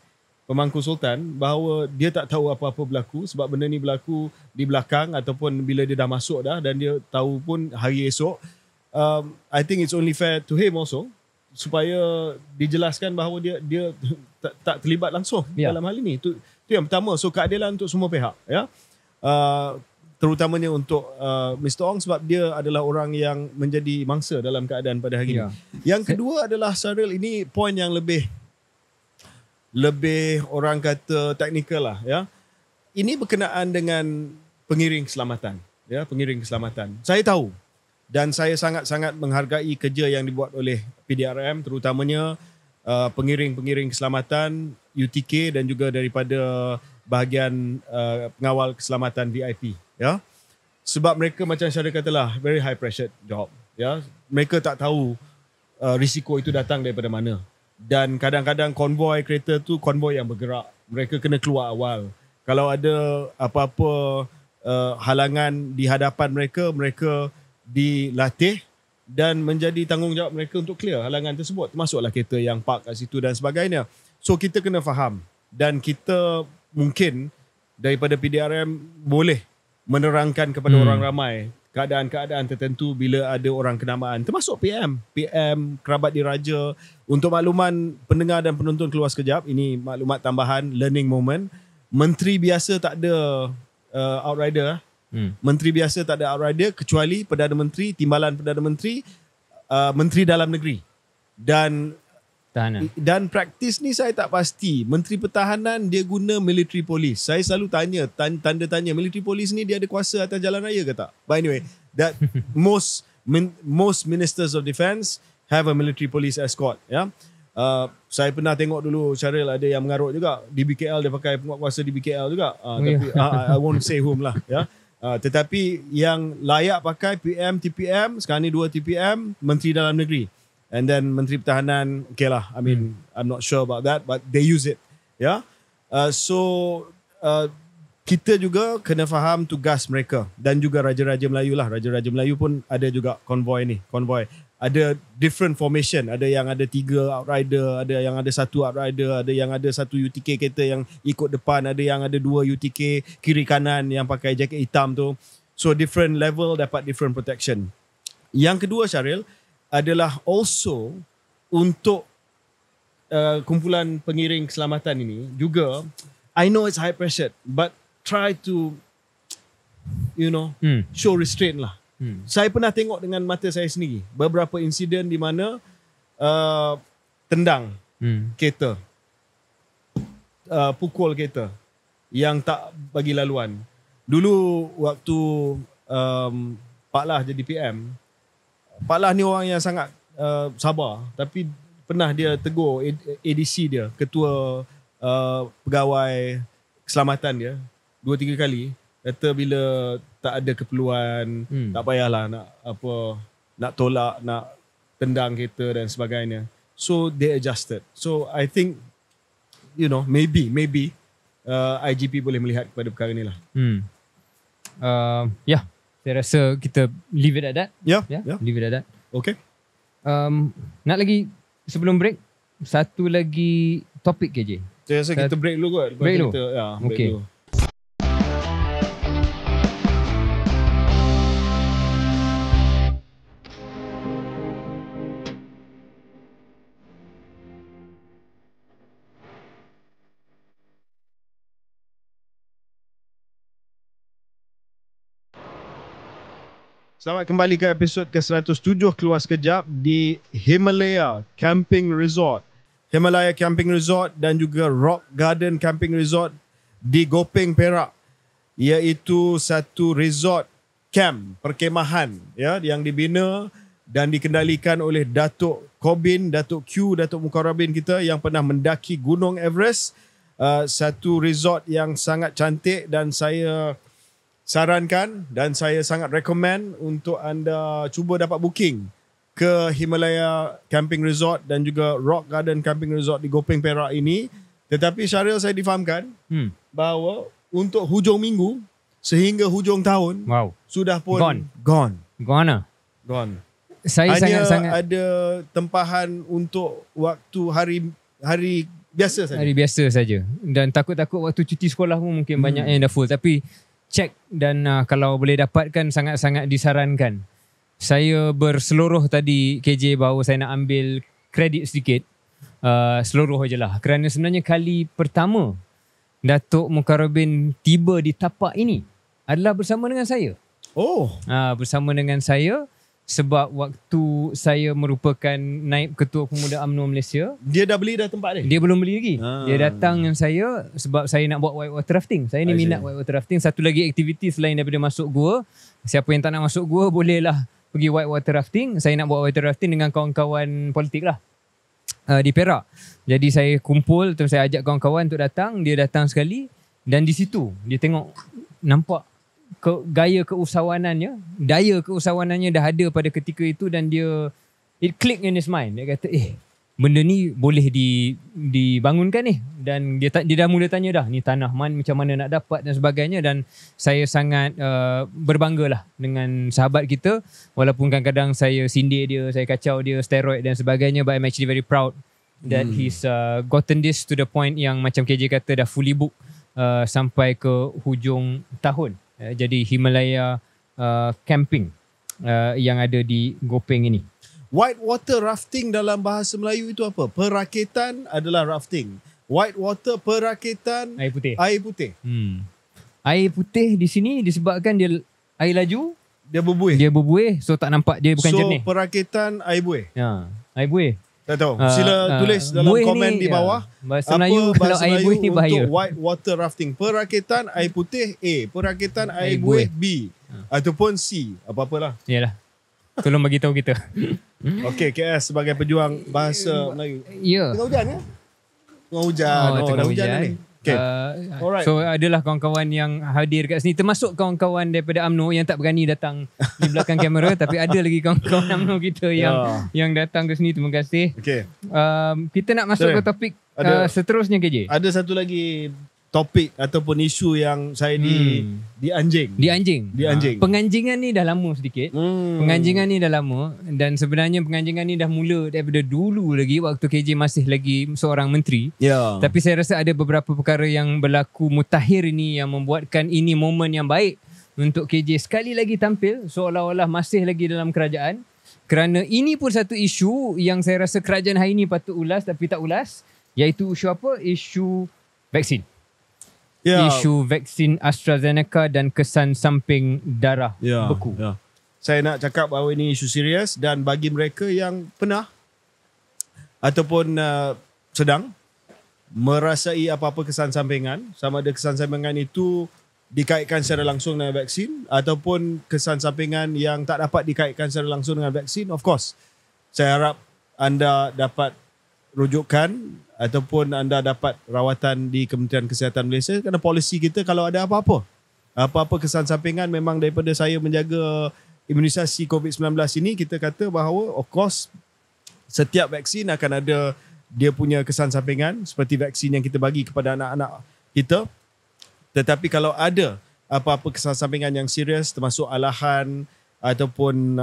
pemangku Sultan, bahawa dia tak tahu apa-apa berlaku sebab benda ni berlaku di belakang ataupun bila dia dah masuk dah dan dia tahu pun hari esok, I think it's only fair to him also supaya dijelaskan bahawa dia tak terlibat langsung dalam hal ini. Itu yang pertama. So keadilan untuk semua pihak, terutamanya untuk Mr. Ong, sebab dia adalah orang yang menjadi mangsa dalam keadaan pada hari ini. Yang kedua adalah, Syaril, ini poin yang lebih orang kata teknikal lah, Ini berkenaan dengan pengiring keselamatan, pengiring keselamatan. Saya tahu dan saya sangat-sangat menghargai kerja yang dibuat oleh PDRM, terutamanya pengiring-pengiring keselamatan UTK dan juga daripada bahagian pengawal keselamatan VIP, sebab mereka macam Syaril katalah, very high pressure job, mereka tak tahu risiko itu datang daripada mana. Dan kadang-kadang konvoi kereta tu konvoi yang bergerak, mereka kena keluar awal. Kalau ada apa-apa halangan di hadapan mereka, mereka dilatih dan menjadi tanggungjawab mereka untuk clear halangan tersebut, termasuklah kereta yang park kat situ dan sebagainya. So kita kena faham, dan kita mungkin daripada PDRM boleh menerangkan kepada orang ramai keadaan-keadaan tertentu bila ada orang kenamaan, termasuk PM, kerabat diraja. Untuk makluman pendengar dan penonton keluar sekejap, ini maklumat tambahan, learning moment. Menteri biasa tak ada outrider. Menteri biasa tak ada outrider kecuali Perdana Menteri, Timbalan Perdana Menteri, Menteri Dalam Negeri. Dan praktis ni saya tak pasti. Menteri Pertahanan dia guna military police. Saya selalu tanda tanya, military police ni dia ada kuasa atas jalan raya ke tak? But anyway, that most ministers of defence have a military police escort. Ya, saya pernah tengok dulu Syaril ada yang mengarut juga di BKL, dia pakai penguatkuasa di BKL juga. Tapi I won't say whom lah. Ya. Tetapi yang layak pakai PM, TPM, sekarang ni 2 TPM, Menteri Dalam Negeri. And then Menteri Pertahanan, okay lah. I mean, I'm not sure about that, but they use it. Yeah. Kita juga kena faham tugas mereka. Dan juga Raja-Raja Melayu lah. Raja-Raja Melayu pun ada juga konvoi ni. Konvoi. Ada different formation. Ada yang ada 3 outrider. Ada yang ada 1 outrider. Ada yang ada 1 UTK kereta yang ikut depan. Ada yang ada 2 UTK kiri kanan yang pakai jaket hitam tu. So different level dapat different protection. Yang kedua Syaril, adalah also untuk kumpulan pengiring keselamatan ini juga, I know it's high pressure, but try to show restraint lah. Saya pernah tengok dengan mata saya sendiri beberapa insiden di mana tendang kereta, pukul kereta yang tak bagi laluan. Dulu waktu Pak Lah jadi PM, Pak Lah ni orang yang sangat sabar, tapi pernah dia tegur ADC dia, ketua pegawai keselamatan dia 2-3 kali, kata bila tak ada keperluan, tak payahlah nak tolak, nak tendang kereta dan sebagainya. So they adjusted. So I think maybe IGP boleh melihat kepada perkara ni lah. Saya rasa kita leave it at that. Yeah. Leave it at that. Okay. Nak lagi sebelum break, satu lagi topik KJ. Saya rasa kita break dulu kot. Break dulu? Break dulu. Selamat kembali ke episod ke-107 Keluar Sekejap di Himalaya Camping Resort. Himalaya Camping Resort dan juga Rock Garden Camping Resort di Gopeng, Perak. Iaitu satu resort camp, perkemahan yang dibina dan dikendalikan oleh Datuk Kobin, Datuk Q, Datuk Mukarrabin kita yang pernah mendaki Gunung Everest. Satu resort yang sangat cantik dan saya sarankan dan saya sangat recommend untuk anda cuba dapat booking ke Himalaya Camping Resort dan juga Rock Garden Camping Resort di Gopeng, Perak ini. Tetapi Syaril, saya difahamkan bahawa untuk hujung minggu sehingga hujung tahun sudah pun gone. Saya hanya sangat ada tempahan untuk waktu hari biasa saja. Hari biasa saja. Dan takut-takut waktu cuti sekolah pun mungkin banyak yang dah full. Tapi cek dan kalau boleh dapatkan sangat-sangat disarankan. Saya berseluruh tadi KJ bahawa saya nak ambil kredit sedikit. Seluruh je lah. Kerana sebenarnya kali pertama Datuk Mukarrabin tiba di tapak ini adalah bersama dengan saya. Bersama dengan saya. Sebab waktu saya merupakan naib ketua pemuda UMNO Malaysia, dia dah beli dah tempat dia? Dia belum beli lagi. Dia datang dengan saya sebab saya nak buat whitewater rafting. Saya ni minat whitewater rafting. Satu lagi aktiviti selain daripada masuk gua. Siapa yang tak nak masuk gua bolehlah pergi whitewater rafting. Saya nak buat whitewater rafting dengan kawan-kawan politik lah di Perak. Jadi saya kumpul, terus saya ajak kawan-kawan untuk datang. Dia datang sekali dan di situ dia tengok, nampak daya keusahawanannya dah ada pada ketika itu dan dia, it click in his mind. Dia kata benda ni boleh dibangunkan ni. Dan dia dah mula tanya dah, ni tanah macam mana nak dapat dan sebagainya. Dan saya sangat berbanggalah dengan sahabat kita. Walaupun kadang-kadang saya sindir dia, saya kacau dia, steroid dan sebagainya, but I'm actually very proud that he's gotten this to the point yang macam KJ kata dah fully book sampai ke hujung tahun. Jadi Himalaya camping yang ada di Gopeng ini. Whitewater rafting dalam bahasa Melayu itu apa? Perakitan adalah rafting. Whitewater perakitan air putih. Air putih di sini disebabkan dia air laju, dia berbuih. Dia berbuih, so tak nampak dia bukan jernih. So perakitan air buih. Ya, air buih. Tak tahu. Sila tulis dalam komen ni, di bawah. Bahasa Melayu kalau air buih ni bahaya. Untuk white water rafting. Perakitan air putih A. Perakitan air buih B. Ataupun C. Apa-apalah. Yalah. Tolong bagi tahu kita. Okey, KS sebagai pejuang bahasa Melayu. Ya. Tengah hujan ya? Tengah hujan. Tengah hujan ni. Okay. Alright. So adalah kawan-kawan yang hadir kat sini, termasuk kawan-kawan daripada UMNO yang tak berani datang di belakang kamera, tapi ada lagi kawan-kawan UMNO kita yang datang ke sini. Terima kasih. Okay. Kita nak masuk ke topik seterusnya, KJ. Ada satu lagi topik ataupun isu yang saya dianjing. Penganjingan ni dah lama sedikit. Penganjingan ni dah lama, dan sebenarnya penganjingan ni dah mula daripada dulu lagi waktu KJ masih lagi seorang menteri. Tapi saya rasa ada beberapa perkara yang berlaku mutakhir ini yang membuatkan ini momen yang baik untuk KJ sekali lagi tampil seolah-olah masih lagi dalam kerajaan. Kerana ini pun satu isu yang saya rasa kerajaan hari ini patut ulas tapi tak ulas, iaitu isu apa? Isu vaksin. Isu vaksin AstraZeneca dan kesan samping darah beku. Saya nak cakap bahawa ini isu serius, dan bagi mereka yang pernah ataupun sedang merasai apa-apa kesan sampingan, sama ada kesan sampingan itu dikaitkan secara langsung dengan vaksin ataupun kesan sampingan yang tak dapat dikaitkan secara langsung dengan vaksin, of course, saya harap anda dapat rujukan ataupun anda dapat rawatan di Kementerian Kesihatan Malaysia, kerana polisi kita kalau ada apa-apa kesan sampingan, memang daripada saya menjaga imunisasi COVID-19 ini, kita kata bahawa of course setiap vaksin akan ada dia punya kesan sampingan seperti vaksin yang kita bagi kepada anak-anak kita. Tetapi kalau ada apa-apa kesan sampingan yang serius, termasuk alahan ataupun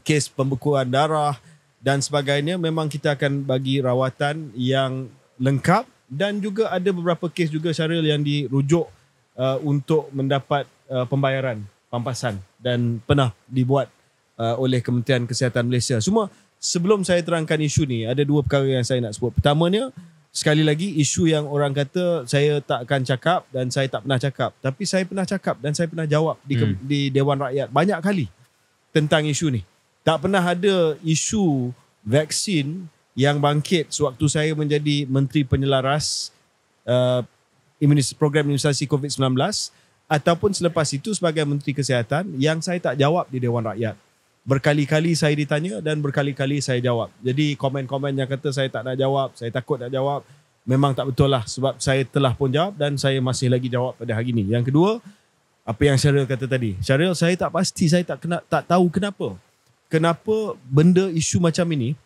kes pembekuan darah dan sebagainya, memang kita akan bagi rawatan yang lengkap, dan juga ada beberapa kes juga, Syaril, yang dirujuk untuk mendapat pembayaran pampasan dan pernah dibuat oleh Kementerian Kesihatan Malaysia. Semua sebelum saya terangkan isu ni, ada dua perkara yang saya nak sebut. Pertamanya, sekali lagi, isu yang orang kata saya tak akan cakap dan saya tak pernah cakap. Tapi saya pernah cakap dan saya pernah jawab di Dewan Rakyat banyak kali tentang isu ni. Tak pernah ada isu vaksin yang bangkit sewaktu saya menjadi Menteri Penyelaras program imunisasi COVID-19 ataupun selepas itu sebagai Menteri Kesihatan yang saya tak jawab di Dewan Rakyat. Berkali-kali saya ditanya dan berkali-kali saya jawab. Jadi komen-komen yang kata saya tak nak jawab, saya takut nak jawab, memang tak betul lah, sebab saya telah pun jawab dan saya masih lagi jawab pada hari ini. Yang kedua, apa yang Syaril kata tadi. Syaril, saya tak pasti, saya tak tahu kenapa benda isu macam ini,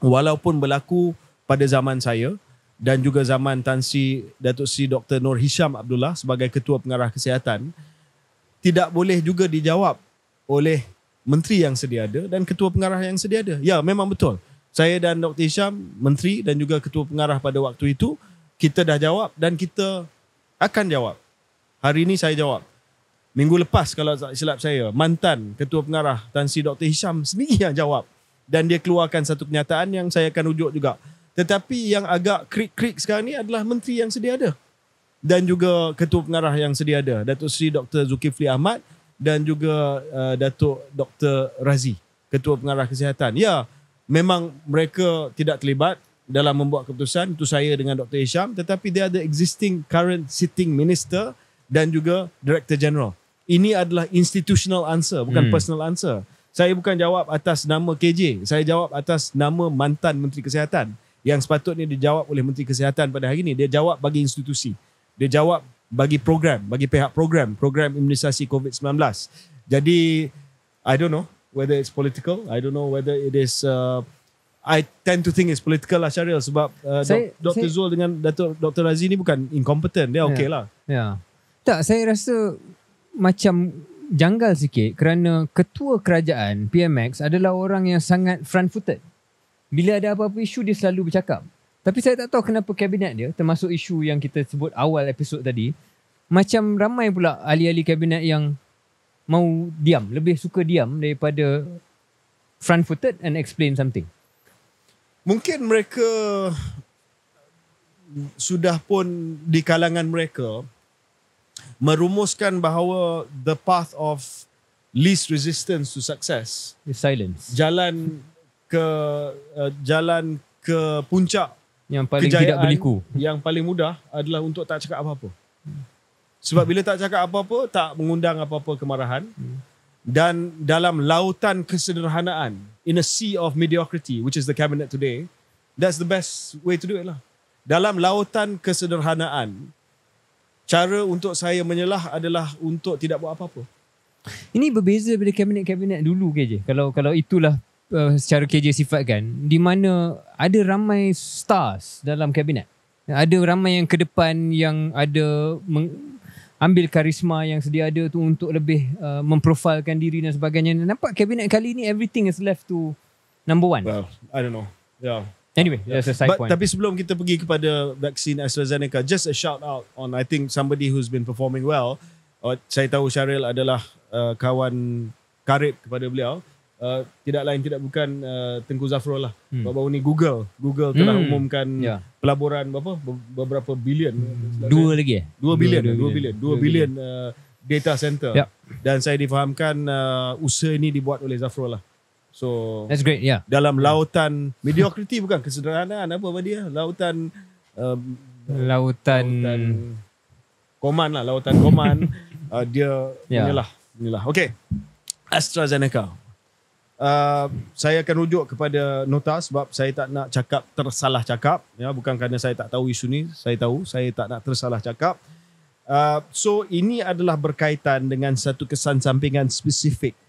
walaupun berlaku pada zaman saya dan juga zaman Tan Sri Datuk Seri Dr. Noor Hisham Abdullah sebagai Ketua Pengarah Kesihatan, tidak boleh juga dijawab oleh menteri yang sedia ada dan ketua pengarah yang sedia ada. Ya, memang betul. Saya dan Dr. Hisham, menteri dan juga ketua pengarah pada waktu itu, kita dah jawab dan kita akan jawab. Hari ini saya jawab. Minggu lepas kalau tak silap saya, mantan ketua pengarah Tan Sri Dr. Hisham sendiri yang jawab. Dan dia keluarkan satu kenyataan yang saya akan rujuk juga. Tetapi yang agak krik-krik sekarang ni adalah menteri yang sedia ada. Dan juga ketua pengarah yang sedia ada. Datuk Seri Dr. Zulkifli Ahmad dan juga Datuk Dr. Razi, Ketua Pengarah Kesihatan. Ya, memang mereka tidak terlibat dalam membuat keputusan, itu saya dengan Dr. Hisham, tetapi dia ada existing current sitting minister dan juga Director General. Ini adalah institutional answer, bukan personal answer. Saya bukan jawab atas nama KJ, saya jawab atas nama mantan Menteri Kesihatan yang sepatutnya dijawab oleh Menteri Kesihatan pada hari ini. Dia jawab bagi institusi. Dia jawab bagi program, bagi pihak program imunisasi COVID-19. Jadi, I don't know whether it's political. I don't know whether it is... I tend to think it's political lah, Syaril, sebab Dr. Zul dengan Dr. Razi ni bukan incompetent. Dia okey lah. Ya. Tak, saya rasa macam janggal sikit kerana ketua kerajaan PMX adalah orang yang sangat front-footed. Bila ada apa-apa isu, dia selalu bercakap. Tapi saya tak tahu kenapa kabinet dia, termasuk isu yang kita sebut awal episod tadi, macam ramai pula ahli-ahli kabinet yang mau diam, lebih suka diam daripada front-footed and explain something. Mungkin mereka sudah pun di kalangan mereka merumuskan bahawa the path of least resistance to success, The silence. jalan ke puncak Yang paling kejayaan tidak berliku. yang paling mudah adalah untuk tak cakap apa-apa. Sebab bila tak cakap apa-apa, tak mengundang apa-apa kemarahan. Dan dalam lautan kesederhanaan, in a sea of mediocrity, which is the cabinet today, that's the best way to do it lah. Dalam lautan kesederhanaan, cara untuk saya menyelah adalah untuk tidak buat apa-apa. Ini berbeza daripada kabinet-kabinet dulu KJ. Kalau itulah secara KJ sifatkan, di mana ada ramai stars dalam kabinet. Ada ramai yang ke depan yang ada ambil karisma yang sedia ada tu untuk lebih memprofilkan diri dan sebagainya. Nampak kabinet kali ni everything is left to number one. Well, I don't know. Yeah. Anyway, that's a side point. Tapi sebelum kita pergi kepada vaksin AstraZeneca, just a shout out on I think somebody who's been performing well. Saya tahu Syaril adalah kawan karib kepada beliau. Tidak lain tidak bukan Tengku Zafrul lah. Baru-baru ni Google telah umumkan pelaburan beberapa bilion. 2 lagi 2 bilion data center. Dan saya difahamkan usaha ini dibuat oleh Zafrul lah. So that's great, dalam lautan mediocrity, bukan kesederhanaan, apa dia? Lautan koman lah, lautan koman. Dia inilah. Okay, AstraZeneca. Saya akan rujuk kepada nota sebab saya tak nak cakap tersalah cakap, ya, bukan kerana saya tak tahu isu ni, saya tahu, saya tak nak tersalah cakap. So ini adalah berkaitan dengan satu kesan sampingan spesifik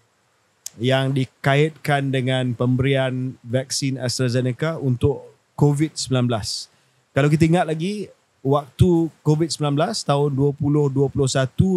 yang dikaitkan dengan pemberian vaksin AstraZeneca untuk COVID-19. Kalau kita ingat lagi, waktu COVID-19 tahun 2021,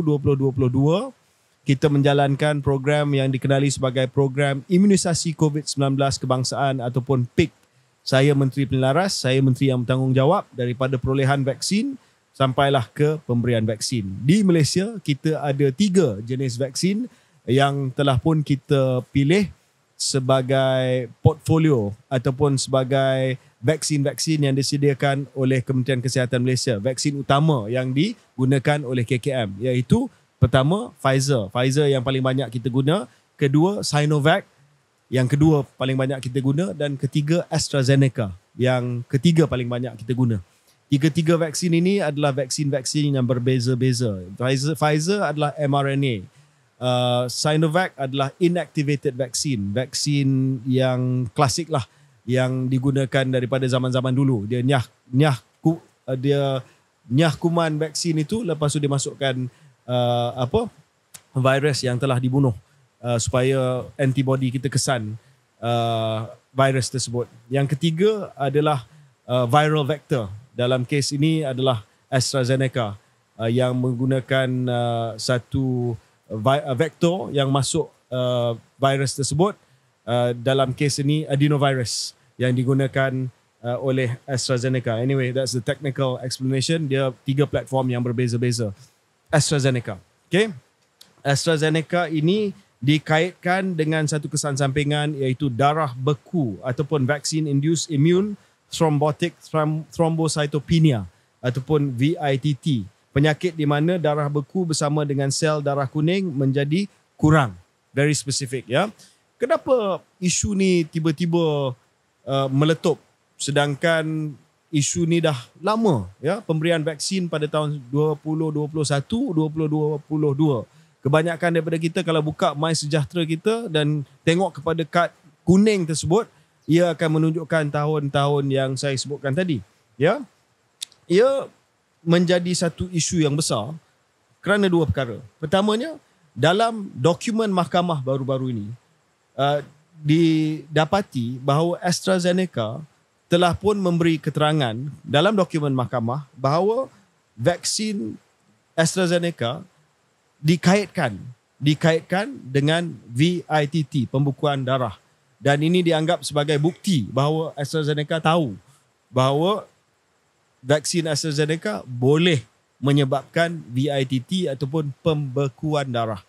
2022, kita menjalankan program yang dikenali sebagai program imunisasi COVID-19 kebangsaan ataupun PIK. Saya Menteri Penelaras, saya Menteri yang bertanggungjawab daripada perolehan vaksin sampailah ke pemberian vaksin. Di Malaysia, kita ada 3 jenis vaksin yang telah pun kita pilih sebagai portfolio ataupun sebagai vaksin-vaksin yang disediakan oleh Kementerian Kesihatan Malaysia. Vaksin utama yang digunakan oleh KKM, iaitu pertama Pfizer yang paling banyak kita guna, kedua Sinovac yang kedua paling banyak kita guna, dan ketiga AstraZeneca yang ketiga paling banyak kita guna. Tiga-tiga vaksin ini adalah vaksin-vaksin yang berbeza-beza. Pfizer adalah mRNA. Sinovac adalah inactivated vaksin yang klasik lah, yang digunakan daripada zaman-zaman dulu. Dia nyah kuman vaksin itu, lepas tu dia masukkan virus yang telah dibunuh supaya antibody kita kesan virus tersebut. Yang ketiga adalah viral vector. Dalam kes ini adalah AstraZeneca yang menggunakan satu vektor yang masuk virus tersebut. Dalam kes ini adenovirus yang digunakan oleh AstraZeneca. Anyway, that's the technical explanation. Dia 3 platform yang berbeza-beza. AstraZeneca. Okay? AstraZeneca ini dikaitkan dengan satu kesan sampingan, iaitu darah beku ataupun vaccine induced immune thrombotic thrombocytopenia ataupun VITT. Penyakit di mana darah beku bersama dengan sel darah kuning menjadi kurang. Very specific, ya. Kenapa isu ni tiba-tiba meletup sedangkan isu ni dah lama, ya, pemberian vaksin pada tahun 2021, 2022. Kebanyakan daripada kita kalau buka MySejahtera kita dan tengok kepada kad kuning tersebut, ia akan menunjukkan tahun-tahun yang saya sebutkan tadi, ya. Ia menjadi satu isu yang besar kerana 2 perkara. Pertamanya, dalam dokumen mahkamah baru-baru ini didapati bahawa AstraZeneca telah pun memberi keterangan dalam dokumen mahkamah bahawa vaksin AstraZeneca dikaitkan dengan VITT, pembekuan darah. Dan ini dianggap sebagai bukti bahawa AstraZeneca tahu bahawa vaksin AstraZeneca boleh menyebabkan VITT ataupun pembekuan darah.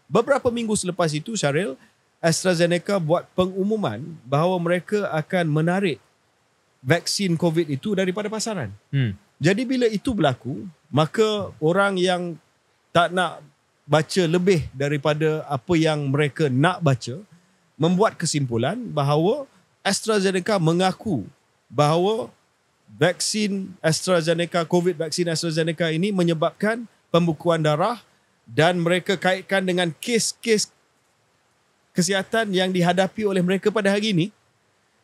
Beberapa minggu selepas itu, Syaril, AstraZeneca buat pengumuman bahawa mereka akan menarik vaksin COVID itu daripada pasaran. Jadi bila itu berlaku, maka orang yang tak nak baca lebih daripada apa yang mereka nak baca, membuat kesimpulan bahawa AstraZeneca mengaku bahawa vaksin AstraZeneca, COVID vaksin AstraZeneca ini menyebabkan pembekuan darah, dan mereka kaitkan dengan kes-kes kesihatan yang dihadapi oleh mereka pada hari ini.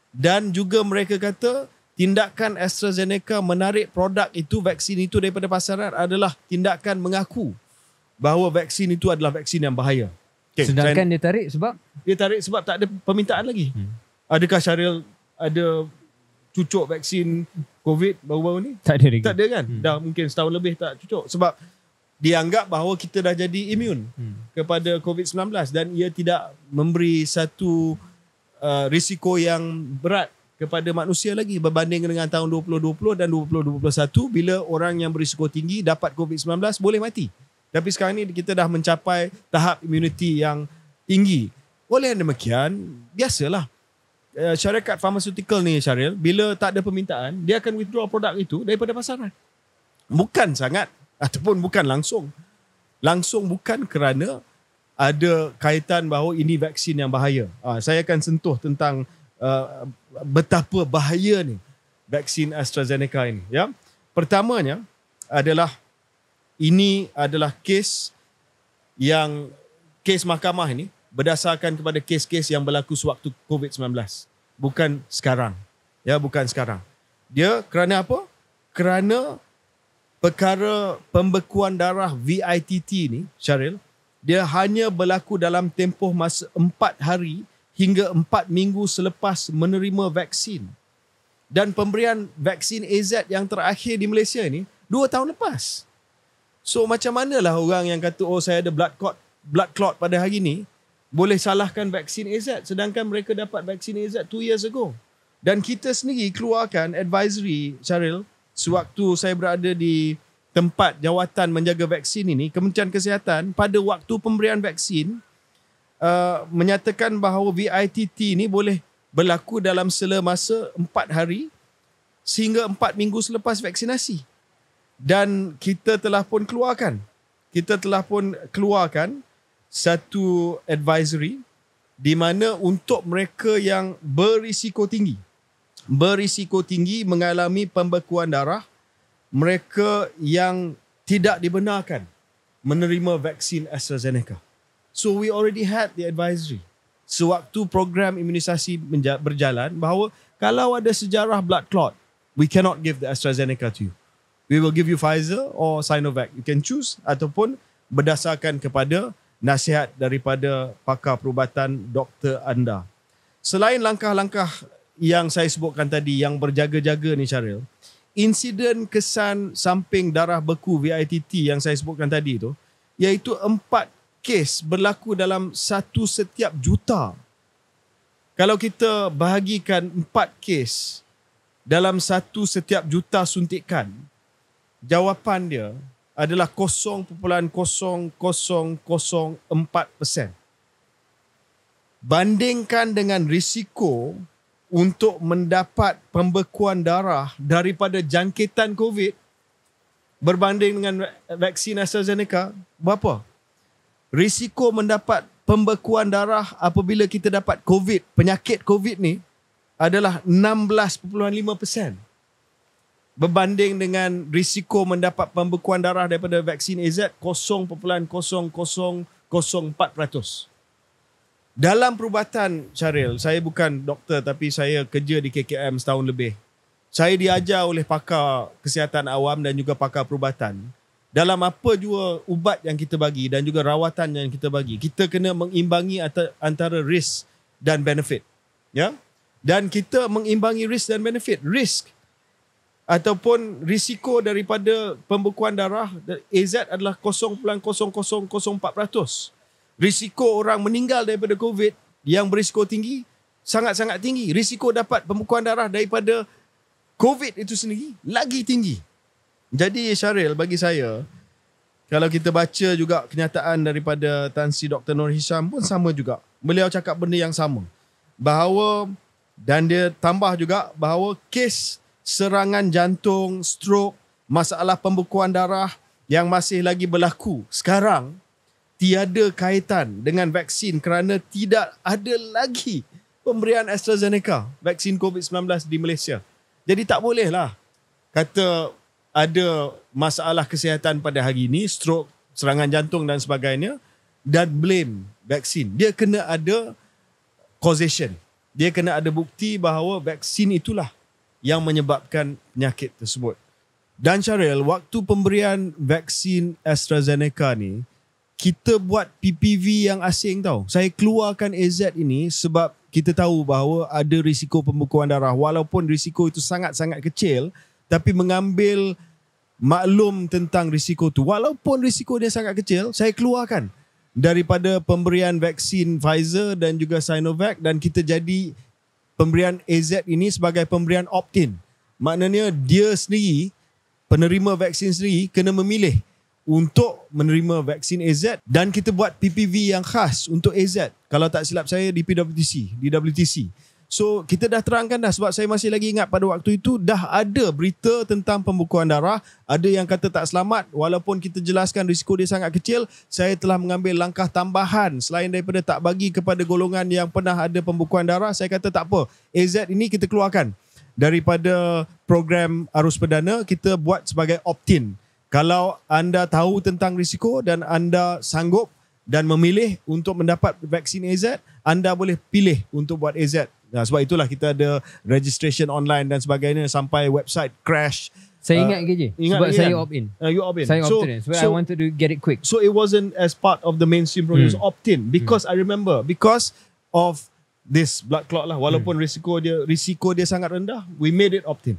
Dan juga mereka kata tindakan AstraZeneca menarik produk itu, vaksin itu daripada pasaran adalah tindakan mengaku bahawa vaksin itu adalah vaksin yang bahaya. Okay, sedangkan dia tarik sebab tak ada permintaan lagi. Adakah Syaril ada cucuk vaksin COVID baru-baru ni? Tak ada lagi. Tak ada kan? Dah mungkin setahun lebih tak cucuk. Sebab dianggap bahawa kita dah jadi imun kepada COVID-19 dan ia tidak memberi satu risiko yang berat kepada manusia lagi berbanding dengan tahun 2020 dan 2021 bila orang yang berisiko tinggi dapat COVID-19 boleh mati. Tapi sekarang ni kita dah mencapai tahap immunity yang tinggi. Oleh demikian, biasalah syarikat farmaceutical ni, Syaril, bila tak ada permintaan, dia akan withdraw produk itu daripada pasaran. Bukan sangat ataupun bukan langsung. Langsung bukan kerana ada kaitan bahawa ini vaksin yang bahaya. Saya akan sentuh tentang betapa bahaya ni vaksin AstraZeneca ini. Ya, pertamanya adalah ini adalah kes mahkamah ini berdasarkan kepada kes-kes yang berlaku sewaktu COVID-19. Bukan sekarang. Ya, bukan sekarang. Dia kerana apa? Kerana perkara pembekuan darah VITT ni, Syaril, dia hanya berlaku dalam tempoh masa 4 hari hingga 4 minggu selepas menerima vaksin. Dan pemberian vaksin AZ yang terakhir di Malaysia ni 2 tahun lepas. So macam manalah orang yang kata saya ada blood clot pada hari ni boleh salahkan vaksin AZ sedangkan mereka dapat vaksin AZ 2 years ago. Dan kita sendiri keluarkan advisory, Syaril, sewaktu saya berada di tempat jawatan menjaga vaksin ini, Kementerian Kesihatan pada waktu pemberian vaksin menyatakan bahawa VITT ini boleh berlaku dalam sela masa 4 hari sehingga 4 minggu selepas vaksinasi. Dan kita telah pun keluarkan satu advisory di mana untuk mereka yang berisiko tinggi mengalami pembekuan darah, mereka yang tidak dibenarkan menerima vaksin AstraZeneca. So we already had the advisory sewaktu program imunisasi berjalan bahawa kalau ada sejarah blood clot, we cannot give the AstraZeneca to you. We will give you Pfizer or Sinovac. You can choose, ataupun berdasarkan kepada nasihat daripada pakar perubatan doktor anda. Selain langkah-langkah yang saya sebutkan tadi yang berjaga-jaga ni, Syaril, insiden kesan samping darah beku VITT yang saya sebutkan tadi tu, iaitu 4 kes berlaku dalam 1 setiap juta. Kalau kita bahagikan 4 kes dalam 1 setiap juta suntikan, jawapan dia adalah 0.0004%. Bandingkan dengan risiko untuk mendapat pembekuan darah daripada jangkitan COVID berbanding dengan vaksin AstraZeneca, berapa? Risiko mendapat pembekuan darah apabila kita dapat COVID, penyakit COVID ni adalah 16.5%. Berbanding dengan risiko mendapat pembekuan darah daripada vaksin AZ 0.0004%. Dalam perubatan, Syaril, saya bukan doktor tapi saya kerja di KKM setahun lebih. Saya diajar oleh pakar kesihatan awam dan juga pakar perubatan. Dalam apa jua ubat yang kita bagi dan juga rawatan yang kita bagi, kita kena mengimbangi antara risk dan benefit. Ya? Dan kita mengimbangi risk dan benefit. Risk ataupun risiko daripada pembekuan darah AZ adalah 0.0004%. Risiko orang meninggal daripada COVID yang berisiko tinggi sangat-sangat tinggi. Risiko dapat pembekuan darah daripada COVID itu sendiri lagi tinggi. Jadi Syaril, bagi saya, kalau kita baca juga kenyataan daripada Tan Sri Dr. Noor Hisham pun sama juga. Beliau cakap benda yang sama. Bahawa, dan dia tambah juga bahawa kes serangan jantung, stroke, masalah pembekuan darah yang masih lagi berlaku sekarang tiada kaitan dengan vaksin kerana tidak ada lagi pemberian AstraZeneca, vaksin COVID-19 di Malaysia. Jadi tak boleh lah kata ada masalah kesihatan pada hari ini, stroke, serangan jantung dan sebagainya, dan blame vaksin. Dia kena ada causation. Dia kena ada bukti bahawa vaksin itulah yang menyebabkan penyakit tersebut. Dan Syaril, waktu pemberian vaksin AstraZeneca ni, kita buat PPV yang asing tau. Saya keluarkan AZ ini sebab kita tahu bahawa ada risiko pembekuan darah. Walaupun risiko itu sangat-sangat kecil, tapi mengambil maklum tentang risiko tu, walaupun risiko dia sangat kecil, saya keluarkan daripada pemberian vaksin Pfizer dan juga Sinovac, dan kita jadi pemberian AZ ini sebagai pemberian opt-in. Maknanya dia sendiri, penerima vaksin sendiri, kena memilih untuk menerima vaksin AZ, dan kita buat PPV yang khas untuk AZ. Kalau tak silap saya di WTC. So kita dah terangkan dah, sebab saya masih lagi ingat pada waktu itu dah ada berita tentang pembekuan darah. Ada yang kata tak selamat, walaupun kita jelaskan risiko dia sangat kecil. Saya telah mengambil langkah tambahan selain daripada tak bagi kepada golongan yang pernah ada pembekuan darah. Saya kata tak apa, AZ ini kita keluarkan daripada program arus perdana, kita buat sebagai opt-in. Kalau anda tahu tentang risiko dan anda sanggup dan memilih untuk mendapat vaksin AZ, anda boleh pilih untuk buat AZ. Nah, sebab itulah kita ada registration online dan sebagainya sampai website crash. Saya ingat KJ. Sebab saya opt-in. You opt-in. Saya opt-in. So I wanted to get it quick. So it wasn't as part of the mainstream program. It was opt-in because I remember, because of this blood clot lah, walaupun risiko dia sangat rendah, we made it opt-in.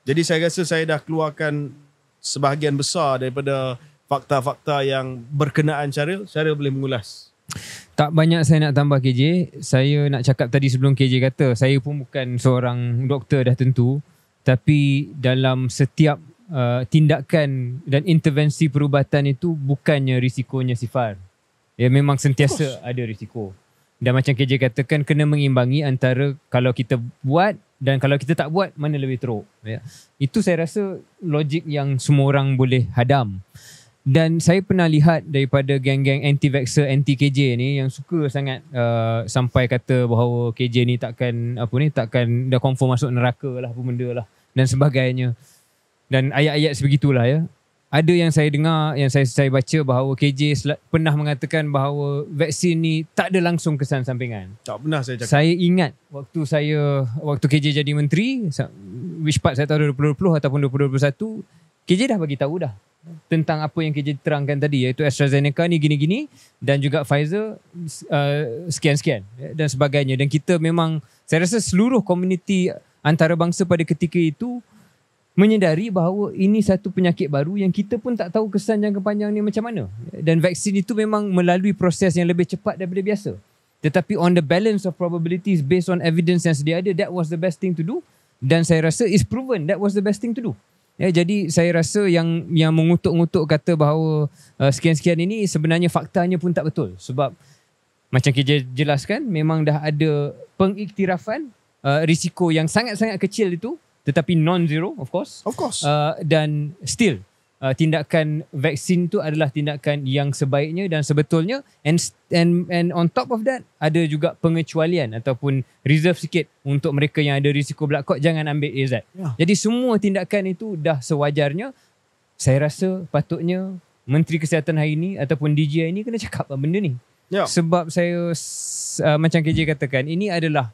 Jadi saya rasa saya dah keluarkan sebahagian besar daripada fakta-fakta yang berkenaan Syaril. Syaril boleh mengulas. Tak banyak saya nak tambah KJ. Saya nak cakap tadi sebelum KJ kata, saya pun bukan seorang doktor dah tentu, tapi dalam setiap tindakan dan intervensi perubatan itu bukannya risikonya sifar. Ya, memang sentiasa ada risiko. Dan macam KJ katakan, kena mengimbangi antara kalau kita buat dan kalau kita tak buat, mana lebih teruk. Ya. Itu saya rasa logik yang semua orang boleh hadam. Dan saya pernah lihat daripada geng-geng anti-vaxxer, anti-KJ ni yang suka sangat sampai kata bahawa KJ ni takkan dah confirm masuk neraka lah, apa benda lah dan sebagainya. Dan ayat-ayat sebegitulah ya. Ada yang saya dengar, yang saya baca bahawa KJ pernah mengatakan bahawa vaksin ni tak ada langsung kesan sampingan. Tak pernah saya cakap. Saya ingat waktu KJ jadi menteri, which part saya tahu 2020 ataupun 2021, KJ dah bagi tahu dah tentang apa yang KJ terangkan tadi, iaitu AstraZeneca ni gini-gini dan juga Pfizer sekian-sekian dan sebagainya. Dan kita memang, saya rasa seluruh komuniti antarabangsa pada ketika itu menyedari bahawa ini satu penyakit baru yang kita pun tak tahu kesan jangka panjang ni macam mana. Dan vaksin itu memang melalui proses yang lebih cepat daripada biasa. Tetapi on the balance of probabilities based on evidence yang sedia ada, that was the best thing to do. Dan saya rasa is proven that was the best thing to do. Ya, jadi saya rasa yang mengutuk-ngutuk kata bahawa sekian-sekian ini sebenarnya faktanya pun tak betul. Sebab macam KJ jelaskan, memang dah ada pengiktirafan risiko yang sangat-sangat kecil itu, tetapi non-zero of course. Dan still tindakan vaksin tu adalah tindakan yang sebaiknya dan sebetulnya, and on top of that ada juga pengecualian ataupun reserve sikit untuk mereka yang ada risiko blood clot, jangan ambil AZ. Jadi semua tindakan itu dah sewajarnya. Saya rasa patutnya Menteri Kesihatan hari ini ataupun DJI ini kena cakap benda ni. Sebab saya macam KJ katakan, ini adalah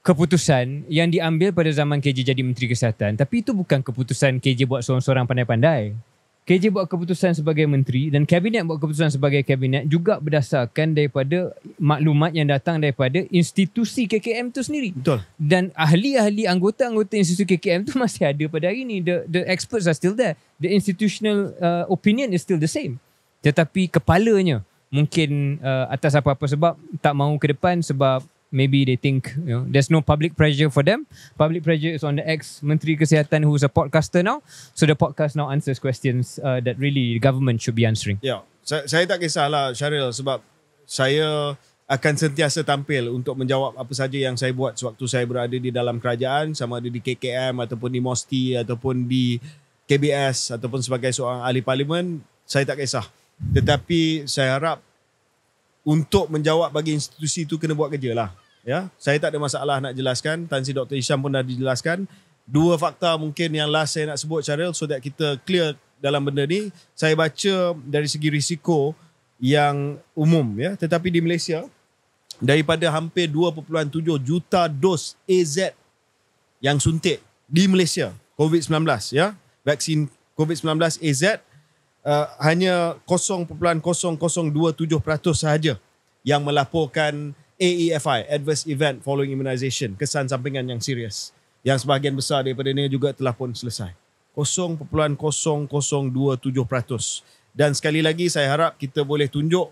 keputusan yang diambil pada zaman KJ jadi Menteri Kesihatan. Tapi itu bukan keputusan KJ buat seorang-seorang pandai-pandai. KJ buat keputusan sebagai menteri dan kabinet buat keputusan sebagai kabinet juga berdasarkan daripada maklumat yang datang daripada institusi KKM tu sendiri. Betul. Dan ahli-ahli anggota-anggota institusi KKM tu masih ada pada hari ini. The experts are still there. The institutional opinion is still the same. Tetapi kepalanya mungkin atas apa-apa sebab tak mahu ke depan, sebab maybe they think there's no public pressure for them. Public pressure is on the ex-Menteri Kesihatan who's a podcaster now. So the podcast now answers questions that really the government should be answering. Ya, saya tak kisahlah Syaril, sebab saya akan sentiasa tampil untuk menjawab apa saja yang saya buat sewaktu saya berada di dalam kerajaan, sama ada di KKM ataupun di MOSTI ataupun di KBS ataupun sebagai seorang ahli parlimen, saya tak kisah. Tetapi saya harap untuk menjawab bagi institusi itu kena buat kerja lah. Ya, saya tak ada masalah nak jelaskan. Tan Sri Dr. Hisham pun dah dijelaskan. 2 fakta mungkin yang last saya nak sebut, Syaril, so that kita clear dalam benda ni. Saya baca dari segi risiko yang umum, ya. Tetapi di Malaysia, daripada hampir 2.7 juta dos AZ yang suntik di Malaysia, COVID-19, ya, vaksin COVID-19 AZ, hanya 0.0027% sahaja yang melaporkan AEFI, Adverse Event Following Immunisation, kesan sampingan yang serius. Yang sebahagian besar daripada ini juga telah pun selesai. 0.0027%. Dan sekali lagi saya harap kita boleh tunjuk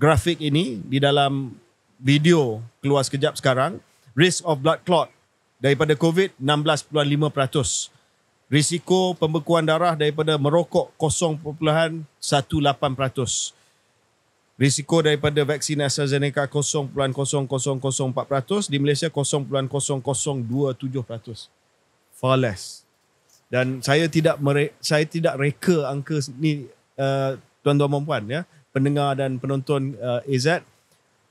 grafik ini di dalam video keluar sekejap sekarang. Risk of blood clot daripada COVID 16.5%. Risiko pembekuan darah daripada merokok 0.18%. Risiko daripada vaksin AstraZeneca 0.00004%. Di Malaysia 0.0027%. Far less. Dan saya tidak reka angka ni, tuan-tuan dan puan, ya, pendengar dan penonton AZ.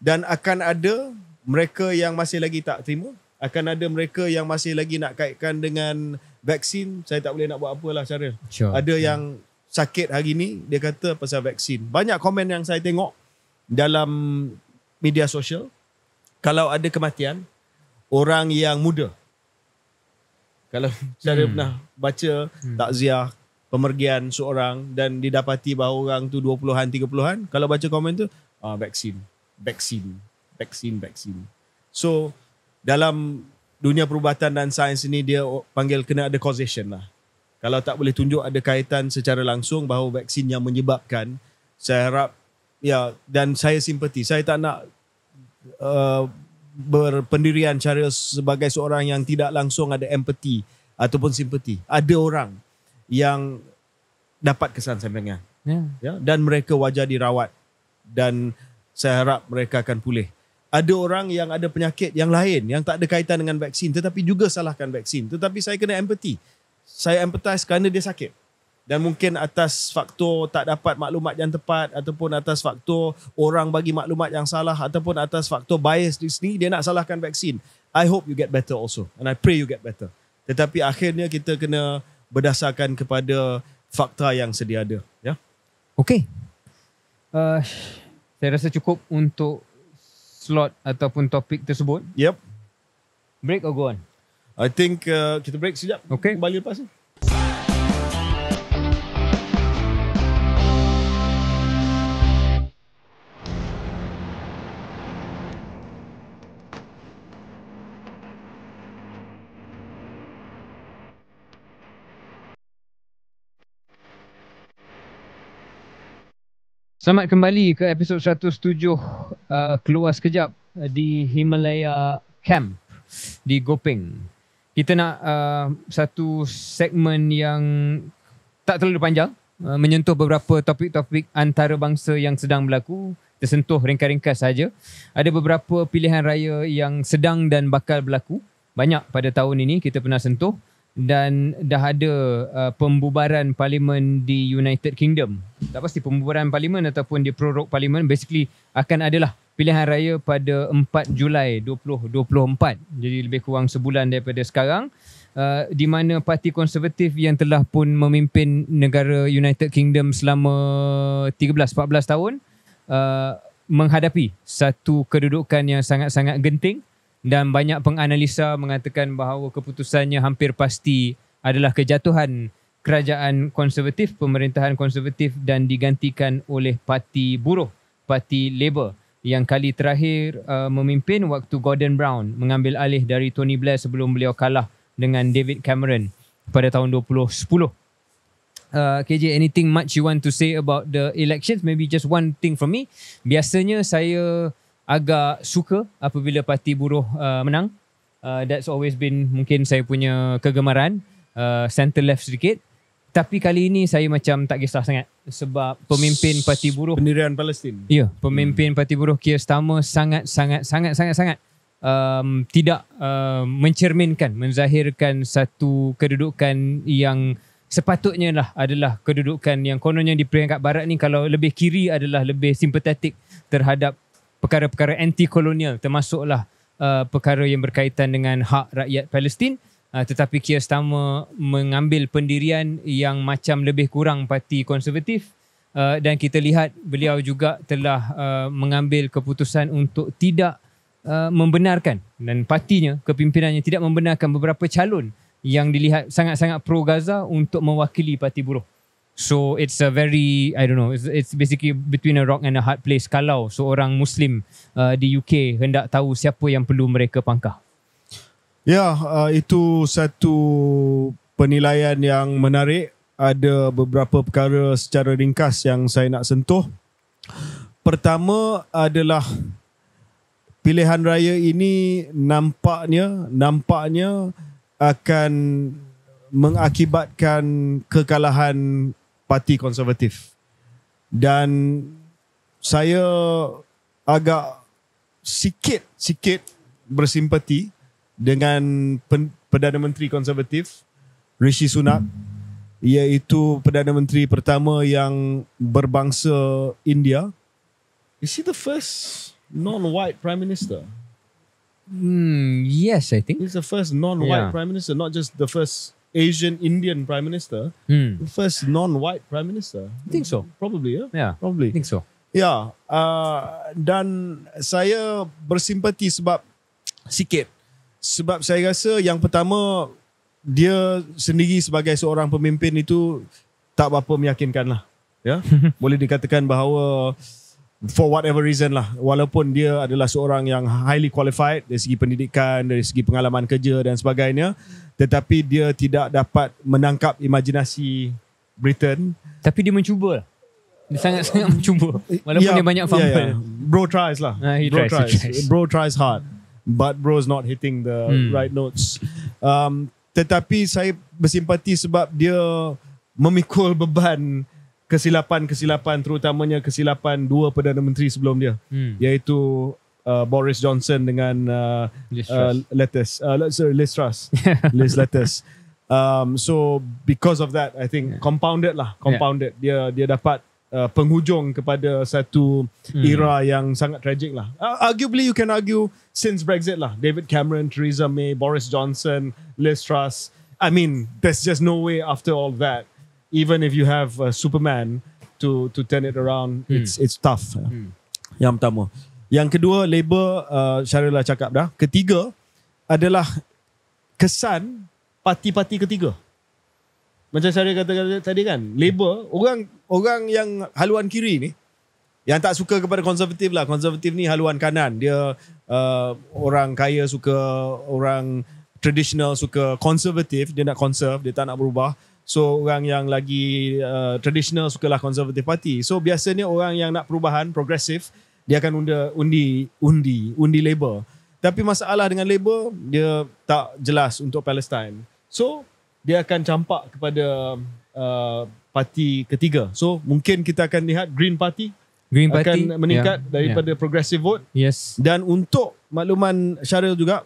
Dan akan ada mereka yang masih lagi tak terima. Akan ada mereka yang masih lagi nak kaitkan dengan vaksin. Saya tak boleh nak buat apalah, Syaril. Sure. Ada yang sakit hari ni, dia kata pasal vaksin. Banyak komen yang saya tengok dalam media sosial. Kalau ada kematian, orang yang muda. Kalau saya pernah baca takziah pemergian seorang dan didapati bahawa orang tu 20-an, 30-an, kalau baca komen tu, vaksin. So, dalam dunia perubatan dan sains ini, dia panggil kena ada causation lah. Kalau tak boleh tunjuk ada kaitan secara langsung bahawa vaksin yang menyebabkan, saya harap, ya, dan saya simpati. Saya tak nak berpendirian Syaril sebagai seorang yang tidak langsung ada empati ataupun simpati. Ada orang yang dapat kesan sampingan, ya, dan mereka wajar dirawat dan saya harap mereka akan pulih. Ada orang yang ada penyakit yang lain yang tak ada kaitan dengan vaksin tetapi juga salahkan vaksin. Tetapi saya kena empati. Saya empathize kerana dia sakit. Dan mungkin atas faktor tak dapat maklumat yang tepat ataupun atas faktor orang bagi maklumat yang salah ataupun atas faktor bias di sini, dia nak salahkan vaksin. I hope you get better also. And I pray you get better. Tetapi akhirnya kita kena berdasarkan kepada fakta yang sedia ada. Ya? Okay. Saya rasa cukup untuk slot ataupun topik tersebut. Yep. Break or go on? I think kita break sekejap. Okay. Kembali lepas ni. Selamat kembali ke episod 107 keluar sekejap di Himalaya Camp di Gopeng. Kita nak satu segmen yang tak terlalu panjang, menyentuh beberapa topik-topik antarabangsa yang sedang berlaku, tersentuh ringkas-ringkas saja. Ada beberapa pilihan raya yang sedang dan bakal berlaku. Banyak pada tahun ini kita pernah sentuh. Dan dah ada pembubaran parlimen di United Kingdom. Tak pasti pembubaran parlimen ataupun dia prorok parlimen. Basically akan adalah pilihan raya pada 4 Julai 2024. Jadi lebih kurang sebulan daripada sekarang, di mana parti konservatif yang telah pun memimpin negara United Kingdom selama 13-14 tahun menghadapi satu kedudukan yang sangat-sangat genting. Dan banyak penganalisa mengatakan bahawa keputusannya hampir pasti adalah kejatuhan kerajaan konservatif, pemerintahan konservatif dan digantikan oleh parti buruh, parti Labour yang kali terakhir memimpin waktu Gordon Brown mengambil alih dari Tony Blair sebelum beliau kalah dengan David Cameron pada tahun 2010. KJ, anything much you want to say about the elections? Maybe just one thing from me. Biasanya saya agak suka apabila parti buruh menang. That's always been mungkin saya punya kegemaran, center left sedikit. Tapi kali ini saya macam tak kisah sangat sebab pemimpin parti buruh, pendirian Palestin. Ya, pemimpin parti buruh Keir Starmer sangat tidak mencerminkan, menzahirkan satu kedudukan yang sepatutnya lah adalah kedudukan yang kononnya di peringkat barat ni, kalau lebih kiri adalah lebih simpatetik terhadap perkara-perkara anti-kolonial, termasuklah perkara yang berkaitan dengan hak rakyat Palestin. Tetapi Keir Starmer mengambil pendirian yang macam lebih kurang parti konservatif, dan kita lihat beliau juga telah mengambil keputusan untuk tidak membenarkan, dan partinya, kepimpinannya tidak membenarkan beberapa calon yang dilihat sangat-sangat pro Gaza untuk mewakili parti buruh. So it's a very, I don't know, it's basically between a rock and a hard place kalau seorang Muslim di UK hendak tahu siapa yang perlu mereka pangkah. Ya, itu satu penilaian yang menarik. Ada beberapa perkara secara ringkas yang saya nak sentuh. Pertama adalah pilihan raya ini nampaknya akan mengakibatkan kekalahan Parti Konservatif. Dan saya agak sikit bersimpati dengan Perdana Menteri Konservatif Rishi Sunak, iaitu Perdana Menteri pertama yang berbangsa India. Is he the first non-white Prime Minister? Yes, I think. He's the first non-white Prime Minister, not just the first Asian Indian Prime Minister, the first non-white Prime Minister. I think so. Probably, Yeah, probably. I think so. Ya, dan saya bersimpati sebab saya rasa yang pertama, dia sendiri sebagai seorang pemimpin itu tak berapa meyakinkan lah. Ya? Boleh dikatakan bahawa for whatever reason lah, walaupun dia adalah seorang yang highly qualified dari segi pendidikan, dari segi pengalaman kerja dan sebagainya, tetapi dia tidak dapat menangkap imajinasi Britain. Tapi dia mencuba. Dia sangat-sangat mencuba. Walaupun dia banyak fumble. Bro tries lah. He tries. Bro tries hard. But bro's not hitting the right notes. Tetapi saya bersimpati sebab dia memikul beban kesilapan-kesilapan, terutamanya kesilapan dua Perdana Menteri sebelum dia, iaitu Boris Johnson dengan Liz Truss. Liz Lettuce. So because of that, I think compounded. Dia dapat penghujung kepada satu era yang sangat tragic lah. Arguably you can argue since Brexit lah, David Cameron, Theresa May, Boris Johnson, Liz Truss. I mean, there's just no way after all that, even if you have Superman to turn it around, it's tough. Yang pertama. Yang kedua, Labour, Syaril dah cakap dah. Ketiga adalah kesan parti-parti ketiga. Macam saya kata tadi kan, Labour, orang yang haluan kiri ni, yang tak suka kepada konservatif lah. Konservatif ni haluan kanan. Dia orang kaya suka, orang traditional suka konservatif. Dia nak conserve, dia tak nak berubah. So orang yang lagi traditional sukalah konservatif parti. So biasanya orang yang nak perubahan, progresif, dia akan undi Labour. Tapi masalah dengan Labour, dia tak jelas untuk Palestine. So dia akan campak kepada parti ketiga. So mungkin kita akan lihat Green Party akan meningkat daripada progressive vote. Yes. Dan untuk makluman Syaril juga,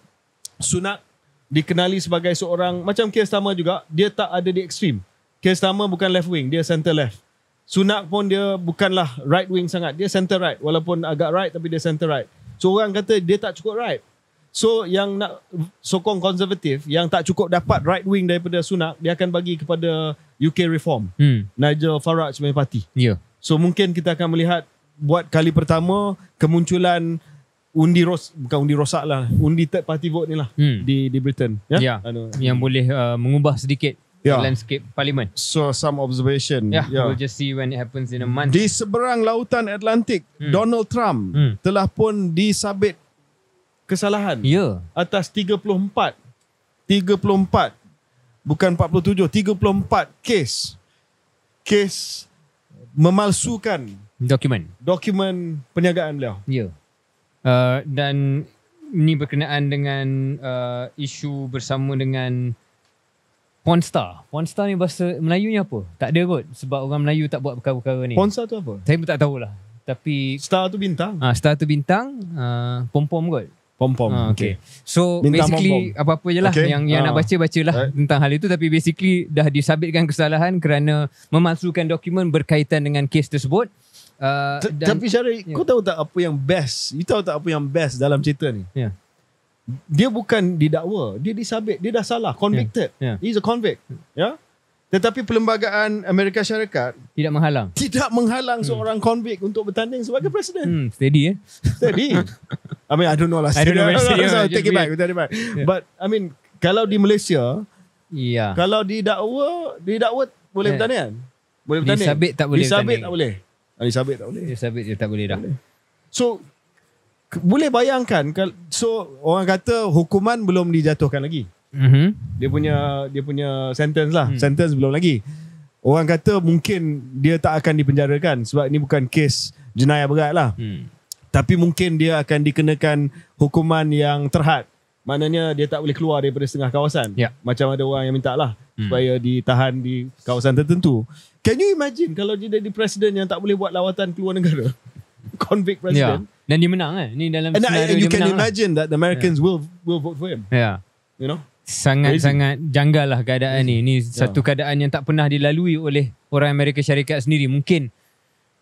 Sunak dikenali sebagai seorang, macam Keir Starmer juga, dia tak ada di ekstrim. Keir Starmer bukan left wing, dia center left. Sunak pun dia bukanlah right wing sangat, dia center right. Walaupun agak right tapi dia center right. So orang kata dia tak cukup right. So yang nak sokong konservatif, yang tak cukup dapat right wing daripada Sunak, dia akan bagi kepada UK Reform, Nigel Farage punya parti. So mungkin kita akan melihat buat kali pertama kemunculan undi rosak lah, undi third party vote ni lah di Britain. Yang boleh mengubah sedikit landscape parlimen. So some observation. We'll just see when it happens in a month. Di seberang lautan Atlantik, Donald Trump telah pun disabit kesalahan atas 34 bukan 47, 34 kes memalsukan dokumen perniagaan beliau. Dan ini berkenaan dengan isu bersama dengan Pornstar. Pornstar ni bahasa Melayunya apa? Tak ada kot, sebab orang Melayu tak buat perkara-perkara ni. Pornstar tu apa? Saya pun tak tahulah. Tapi Star tu bintang. Star tu bintang, pom-pom kot. Pom-pom. Okay. So Bintang basically pom-pom. apa-apa je lah yang nak bacalah tentang hal itu, tapi basically dah disabitkan kesalahan kerana memalsukan dokumen berkaitan dengan kes tersebut. Tapi Syarif, kau tahu tak apa yang best? You tahu tak apa yang best dalam cerita ni? Dia bukan didakwa, dia disabit, dia dah salah, convicted. He's a convict. Tetapi Perlembagaan Amerika Syarikat tidak menghalang seorang convict untuk bertanding sebagai presiden. Steady. I mean, I don't know lah. I don't know. So, take it back. But I mean, kalau di Malaysia, kalau didakwa boleh bertanding kan? Boleh bertanding. Disabit tak boleh. Disabit tak boleh. Disabit je tak boleh dah. So boleh bayangkan, so orang kata hukuman belum dijatuhkan lagi. Dia punya sentence lah. Sentence belum lagi. Orang kata mungkin dia tak akan dipenjarakan sebab ini bukan kes jenayah berat lah. Tapi mungkin dia akan dikenakan hukuman yang terhad. Maknanya dia tak boleh keluar daripada setengah kawasan. Macam ada orang yang minta lah supaya ditahan di kawasan tertentu. Can you imagine kalau dia jadi presiden yang tak boleh buat lawatan keluar negara? Convict president. Dan dia menang kan? Ni dalam and you can imagine that the Americans will vote for him. You know? Sangat-sangat janggal lah keadaan ni. Ni satu keadaan yang tak pernah dilalui oleh orang Amerika Syarikat sendiri. Mungkin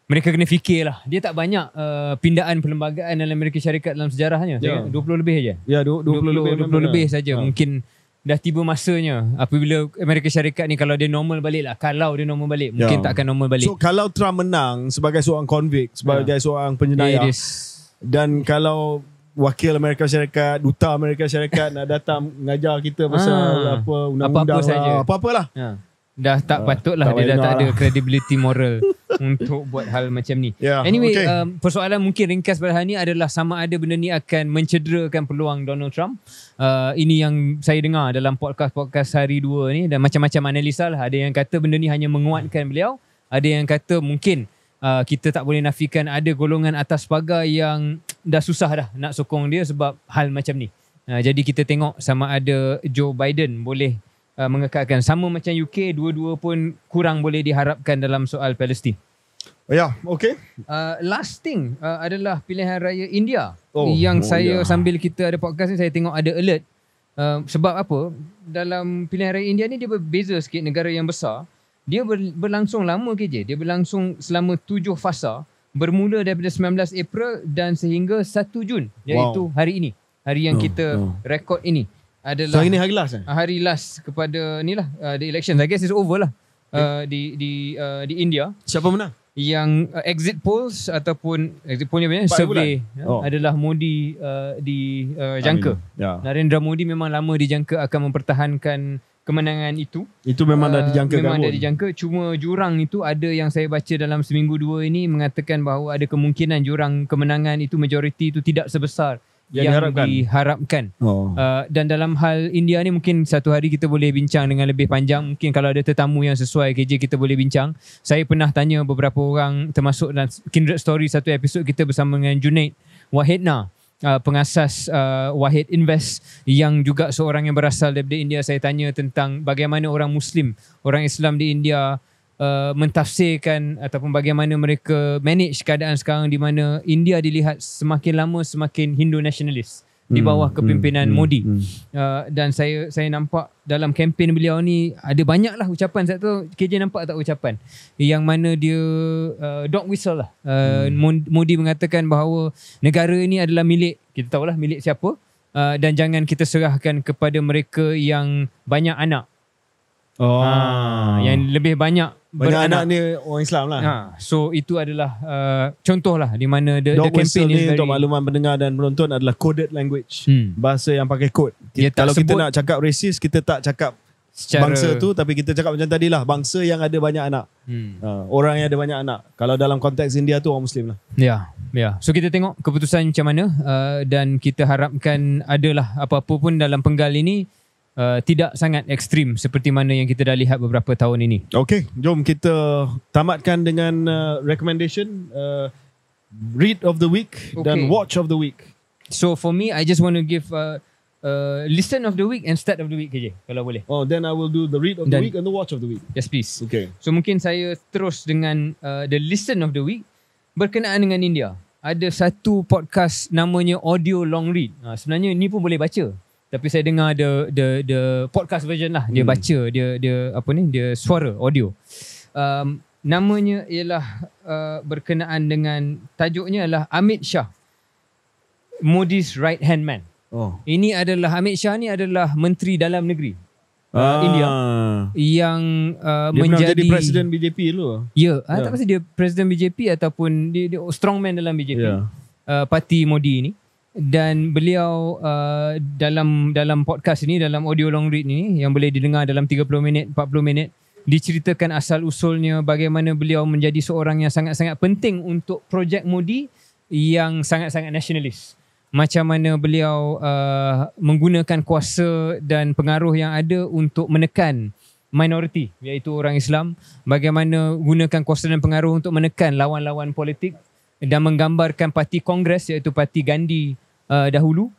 mereka kena fikir lah. Dia tak banyak pindaan perlembagaan dalam Amerika Syarikat dalam sejarahnya. 20 lebih aja. 20 lebih saja. Mungkin dah tiba masanya apabila Amerika Syarikat ni kalau dia normal balik lah. Kalau dia normal balik, mungkin tak akan normal balik. So kalau Trump menang sebagai seorang convict, sebagai seorang penjenayah, dan kalau wakil Amerika Syarikat, duta Amerika Syarikat nak datang mengajar kita pasal apa undang-undang lah, apa-apalah. Dah tak patut lah, dia dah tak ada credibility moral untuk buat hal macam ni. Anyway, persoalan mungkin ringkas pada hari ni adalah sama ada benda ni akan mencederakan peluang Donald Trump. Ini yang saya dengar dalam podcast hari 2 ni, dan macam-macam analisa lah. Ada yang kata benda ni hanya menguatkan beliau, ada yang kata mungkin kita tak boleh nafikan ada golongan atas pagar yang dah susah dah nak sokong dia sebab hal macam ni. Jadi kita tengok sama ada Joe Biden boleh mengekalkan, sama macam UK, dua-dua pun kurang boleh diharapkan dalam soal Palestin. Last thing adalah pilihan raya India yang sambil kita ada podcast ni saya tengok ada alert. Sebab apa? Dalam pilihan raya India ni dia berbeza sikit, negara yang besar. Dia berlangsung lama KJ. Dia berlangsung selama 7 fasa, bermula daripada 19 April dan sehingga 1 Jun, iaitu hari ini. Hari yang kita rekod ini adalah so ini hari last hari last kepada ni lah, the election. I guess it's over lah. Di India. Siapa menang? Yang exit polls ataupun exit pollnya survey adalah Modi dijangka. Narendra Modi memang lama dijangka akan mempertahankan kemenangan itu. Itu memang dah dijangka. Memang dah dijangka. Cuma jurang itu ada yang saya baca dalam seminggu 2 ini mengatakan bahawa ada kemungkinan jurang kemenangan itu majoriti itu tidak sebesar yang diharapkan. Dan dalam hal India ni mungkin satu hari kita boleh bincang dengan lebih panjang. Mungkin kalau ada tetamu yang sesuai KJ kita boleh bincang. Saya pernah tanya beberapa orang, termasuk dalam Kindred Story satu episod kita bersama dengan Junaid Wahidna, pengasas Wahid Invest, yang juga seorang yang berasal daripada India. Saya tanya tentang bagaimana orang Muslim, orang Islam di India mentafsirkan ataupun bagaimana mereka manage keadaan sekarang di mana India dilihat semakin lama semakin Hindu nasionalis di bawah kepimpinan Modi. Dan saya nampak dalam kempen beliau ni ada banyaklah ucapan. Saya tahu KJ nampak tak ucapan yang mana dia dog whistle lah. Modi mengatakan bahawa negara ini adalah milik, kita tahulah milik siapa, dan jangan kita serahkan kepada mereka yang banyak anak. Yang lebih banyak anak ni orang Islam lah. So itu adalah contoh lah di mana the campaign ni untuk makluman pendengar dan penonton adalah coded language. Bahasa yang pakai kod. Kalau kita nak cakap racist, kita tak cakap secara bangsa tu, tapi kita cakap macam tadi lah, bangsa yang ada banyak anak. Orang yang ada banyak anak. Kalau dalam konteks India tu orang Muslim lah. So kita tengok keputusan macam mana, dan kita harapkan adalah apa-apa pun dalam penggal ini tidak sangat ekstrim seperti mana yang kita dah lihat beberapa tahun ini. Okay, jom kita tamatkan dengan recommendation, read of the week dan watch of the week. So for me, I just want to give listen of the week and start of the week KJ, kalau boleh. Then I will do the read of the week and the watch of the week. Yes please. Okay. So mungkin saya terus dengan the listen of the week berkenaan dengan India. ada satu podcast namanya Audio Long Read. Sebenarnya ni pun boleh baca. Tapi saya dengar the podcast version lah. Dia baca, dia suara audio. Namanya ialah berkenaan dengan, tajuknya adalah Amit Shah, Modi's right hand man. Ini adalah, Amit Shah ni adalah Menteri Dalam Negeri India yang dia menjadi jadi Presiden BJP dulu. Tak pasti dia Presiden BJP ataupun dia strongman dalam BJP, parti Modi ini. Dan beliau dalam podcast ini, dalam audio long read ini yang boleh didengar dalam 30 minit 40 minit, diceritakan asal usulnya, bagaimana beliau menjadi seorang yang sangat-sangat penting untuk projek Modi yang sangat-sangat nasionalis. Macam mana beliau menggunakan kuasa dan pengaruh yang ada untuk menekan minoriti, iaitu orang Islam. Bagaimana gunakan kuasa dan pengaruh untuk menekan lawan-lawan politik dan menggambarkan parti Kongres, iaitu parti Gandhi dahulu,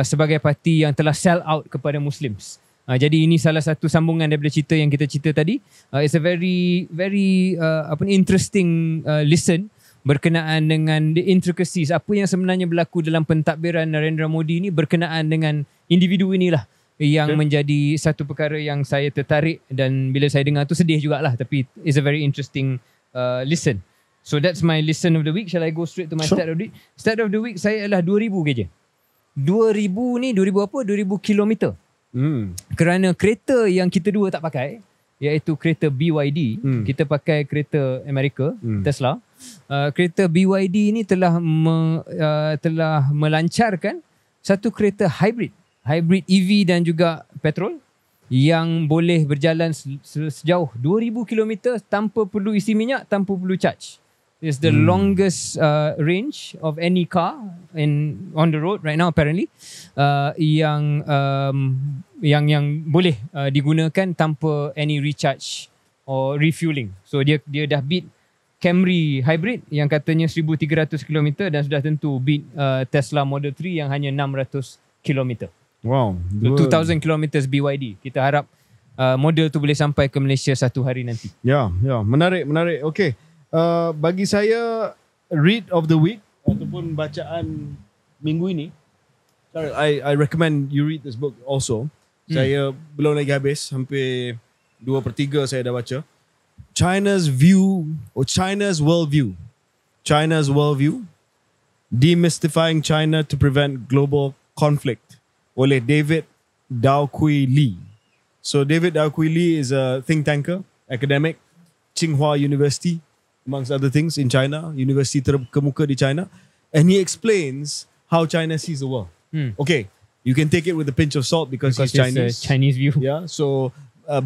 sebagai parti yang telah sell out kepada Muslims. Jadi ini salah satu sambungan daripada cerita yang kita cerita tadi. It's a very interesting listen berkenaan dengan the intricacies, apa yang sebenarnya berlaku dalam pentadbiran Narendra Modi ni berkenaan dengan individu inilah yang menjadi satu perkara yang saya tertarik, dan bila saya dengar tu sedih jugalah, tapi it's a very interesting listen. So that's my listen of the week. Shall I go straight to my stat of the week? Stat of the week saya adalah 2000 je. 2000 ni 2000 apa? 2000 kilometer. Kerana kereta yang kita dua tak pakai, iaitu kereta BYD, kita pakai kereta Amerika, Tesla. Kereta BYD ni telah melancarkan satu kereta hybrid EV dan juga petrol yang boleh berjalan sejauh 2000 km tanpa perlu isi minyak, tanpa perlu charge. It's the longest range of any car on the road right now apparently, yang boleh digunakan tanpa any recharge or refueling. So dia dah beat Camry hybrid yang katanya 1300 km dan sudah tentu beat Tesla Model 3 yang hanya 600 km. Wow. So 2000 km BYD. Kita harap model tu boleh sampai ke Malaysia satu hari nanti. Ya, menarik. Okay. Bagi saya, read of the week ataupun bacaan minggu ini, I recommend you read this book also. Saya belum lagi habis, hampir 2/3 saya dah baca. China's Worldview, Demystifying China to Prevent Global Conflict oleh David Dao-Kui Lee. So David Dao-Kui Lee is a think tanker, academic, Tsinghua University, amongst other things in China, university terkemuka di China, and he explains how China sees the world. Okay, you can take it with a pinch of salt because he's Chinese. Chinese view. Yeah, so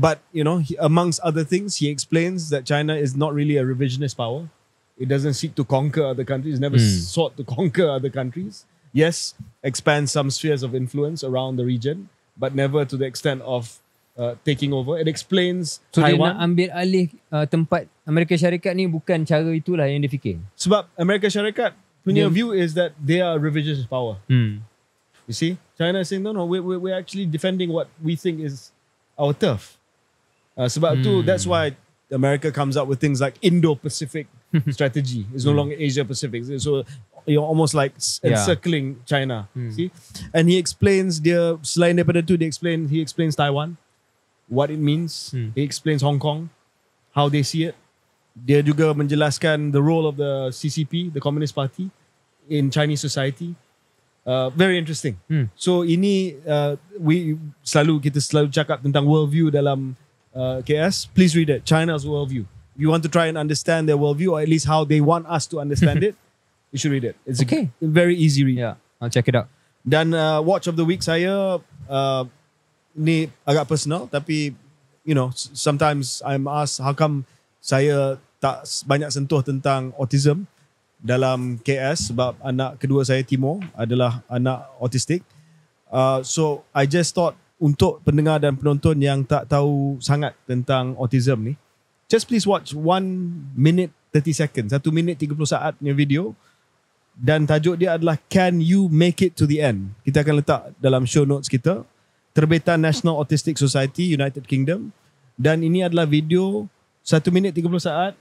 but you know, amongst other things, he explains that China is not really a revisionist power. It doesn't seek to conquer other countries. Never sought to conquer other countries. Yes, expand some spheres of influence around the region, but never to the extent of taking over. It explains so Taiwan. Dia nak ambil alih tempat Amerika Syarikat ni, bukan cara itulah yang dia fikir. Sebab Amerika Syarikat punya view is that they are a revisionist power. You see, China is saying no, we're actually defending what we think is our turf. Sebab tu, that's why America comes up with things like Indo-Pacific strategy. It's no longer Asia-Pacific. So you're almost like encircling China. See, and he explains selain daripada tu, he explains Taiwan, what it means. He explains Hong Kong, how they see it. Dia juga menjelaskan the role of the CCP, the Communist Party, in Chinese society. Very interesting. So ini kita selalu cakap tentang worldview dalam KS. Please read it, China's Worldview. If you want to try and understand their worldview, or at least how they want us to understand it, you should read it. It's a very easy read. Yeah, I'll check it out. Dan watch of the week saya, ni agak personal, tapi you know, sometimes I'm asked how come saya tak banyak sentuh tentang autism dalam KS, sebab anak kedua saya, Timo, adalah anak autistik. So I just thought, untuk pendengar dan penonton yang tak tahu sangat tentang autism ni, just please watch 1 minute 30 seconds, 1 minit 30 saatnya video, dan tajuk dia adalah Can You Make It to the End. Kita akan letak dalam show notes kita. Terbitan National Autistic Society, United Kingdom, dan ini adalah video 1 minit 30 saat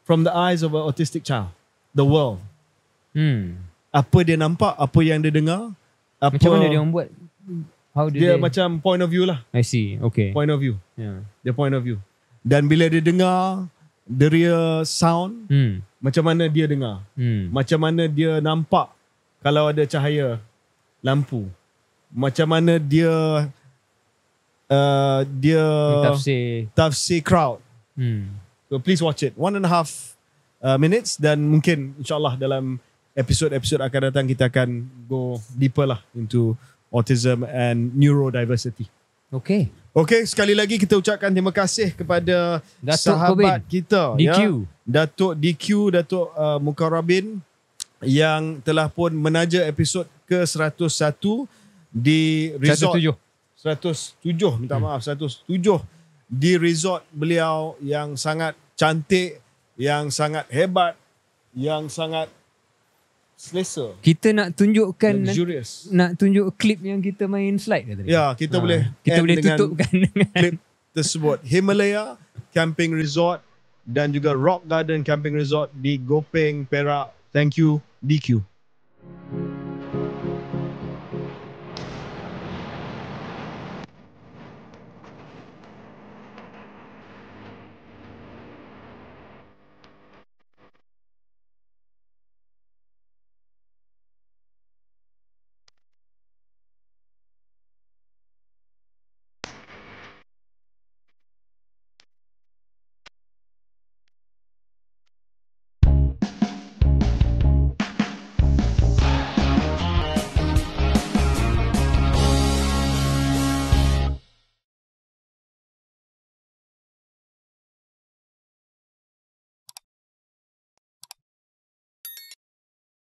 from the eyes of an autistic child, the world. Apa dia nampak, apa yang dia dengar, apa macam mana dia orang buat? How dia macam point of view lah. I see. Okay. Point of view. Dia point of view. Dan bila dia dengar the real sound, macam mana dia dengar, macam mana dia nampak kalau ada cahaya lampu, macam mana dia tafsir crowd. So please watch it. 1.5 minutes, dan mungkin insyaAllah dalam episod-episod akan datang kita akan go deeper lah into autism and neurodiversity. Okay, sekali lagi kita ucapkan terima kasih kepada Datuk sahabat Kobin. Kita DQ. Datuk DQ, Datuk Mukarrabin, yang telah pun menaja episod ke-101 di resort 107 minta maaf 107 di resort beliau yang sangat cantik, yang sangat hebat, yang sangat selesa. Kita nak tunjukkan luxurious. Nak tunjuk klip yang kita main slide ke tadi? Ya, kita boleh tutupkan dengan klip tersebut. Himalaya Camping Resort dan juga Rock Garden Camping Resort di Gopeng, Perak. Thank you DQ.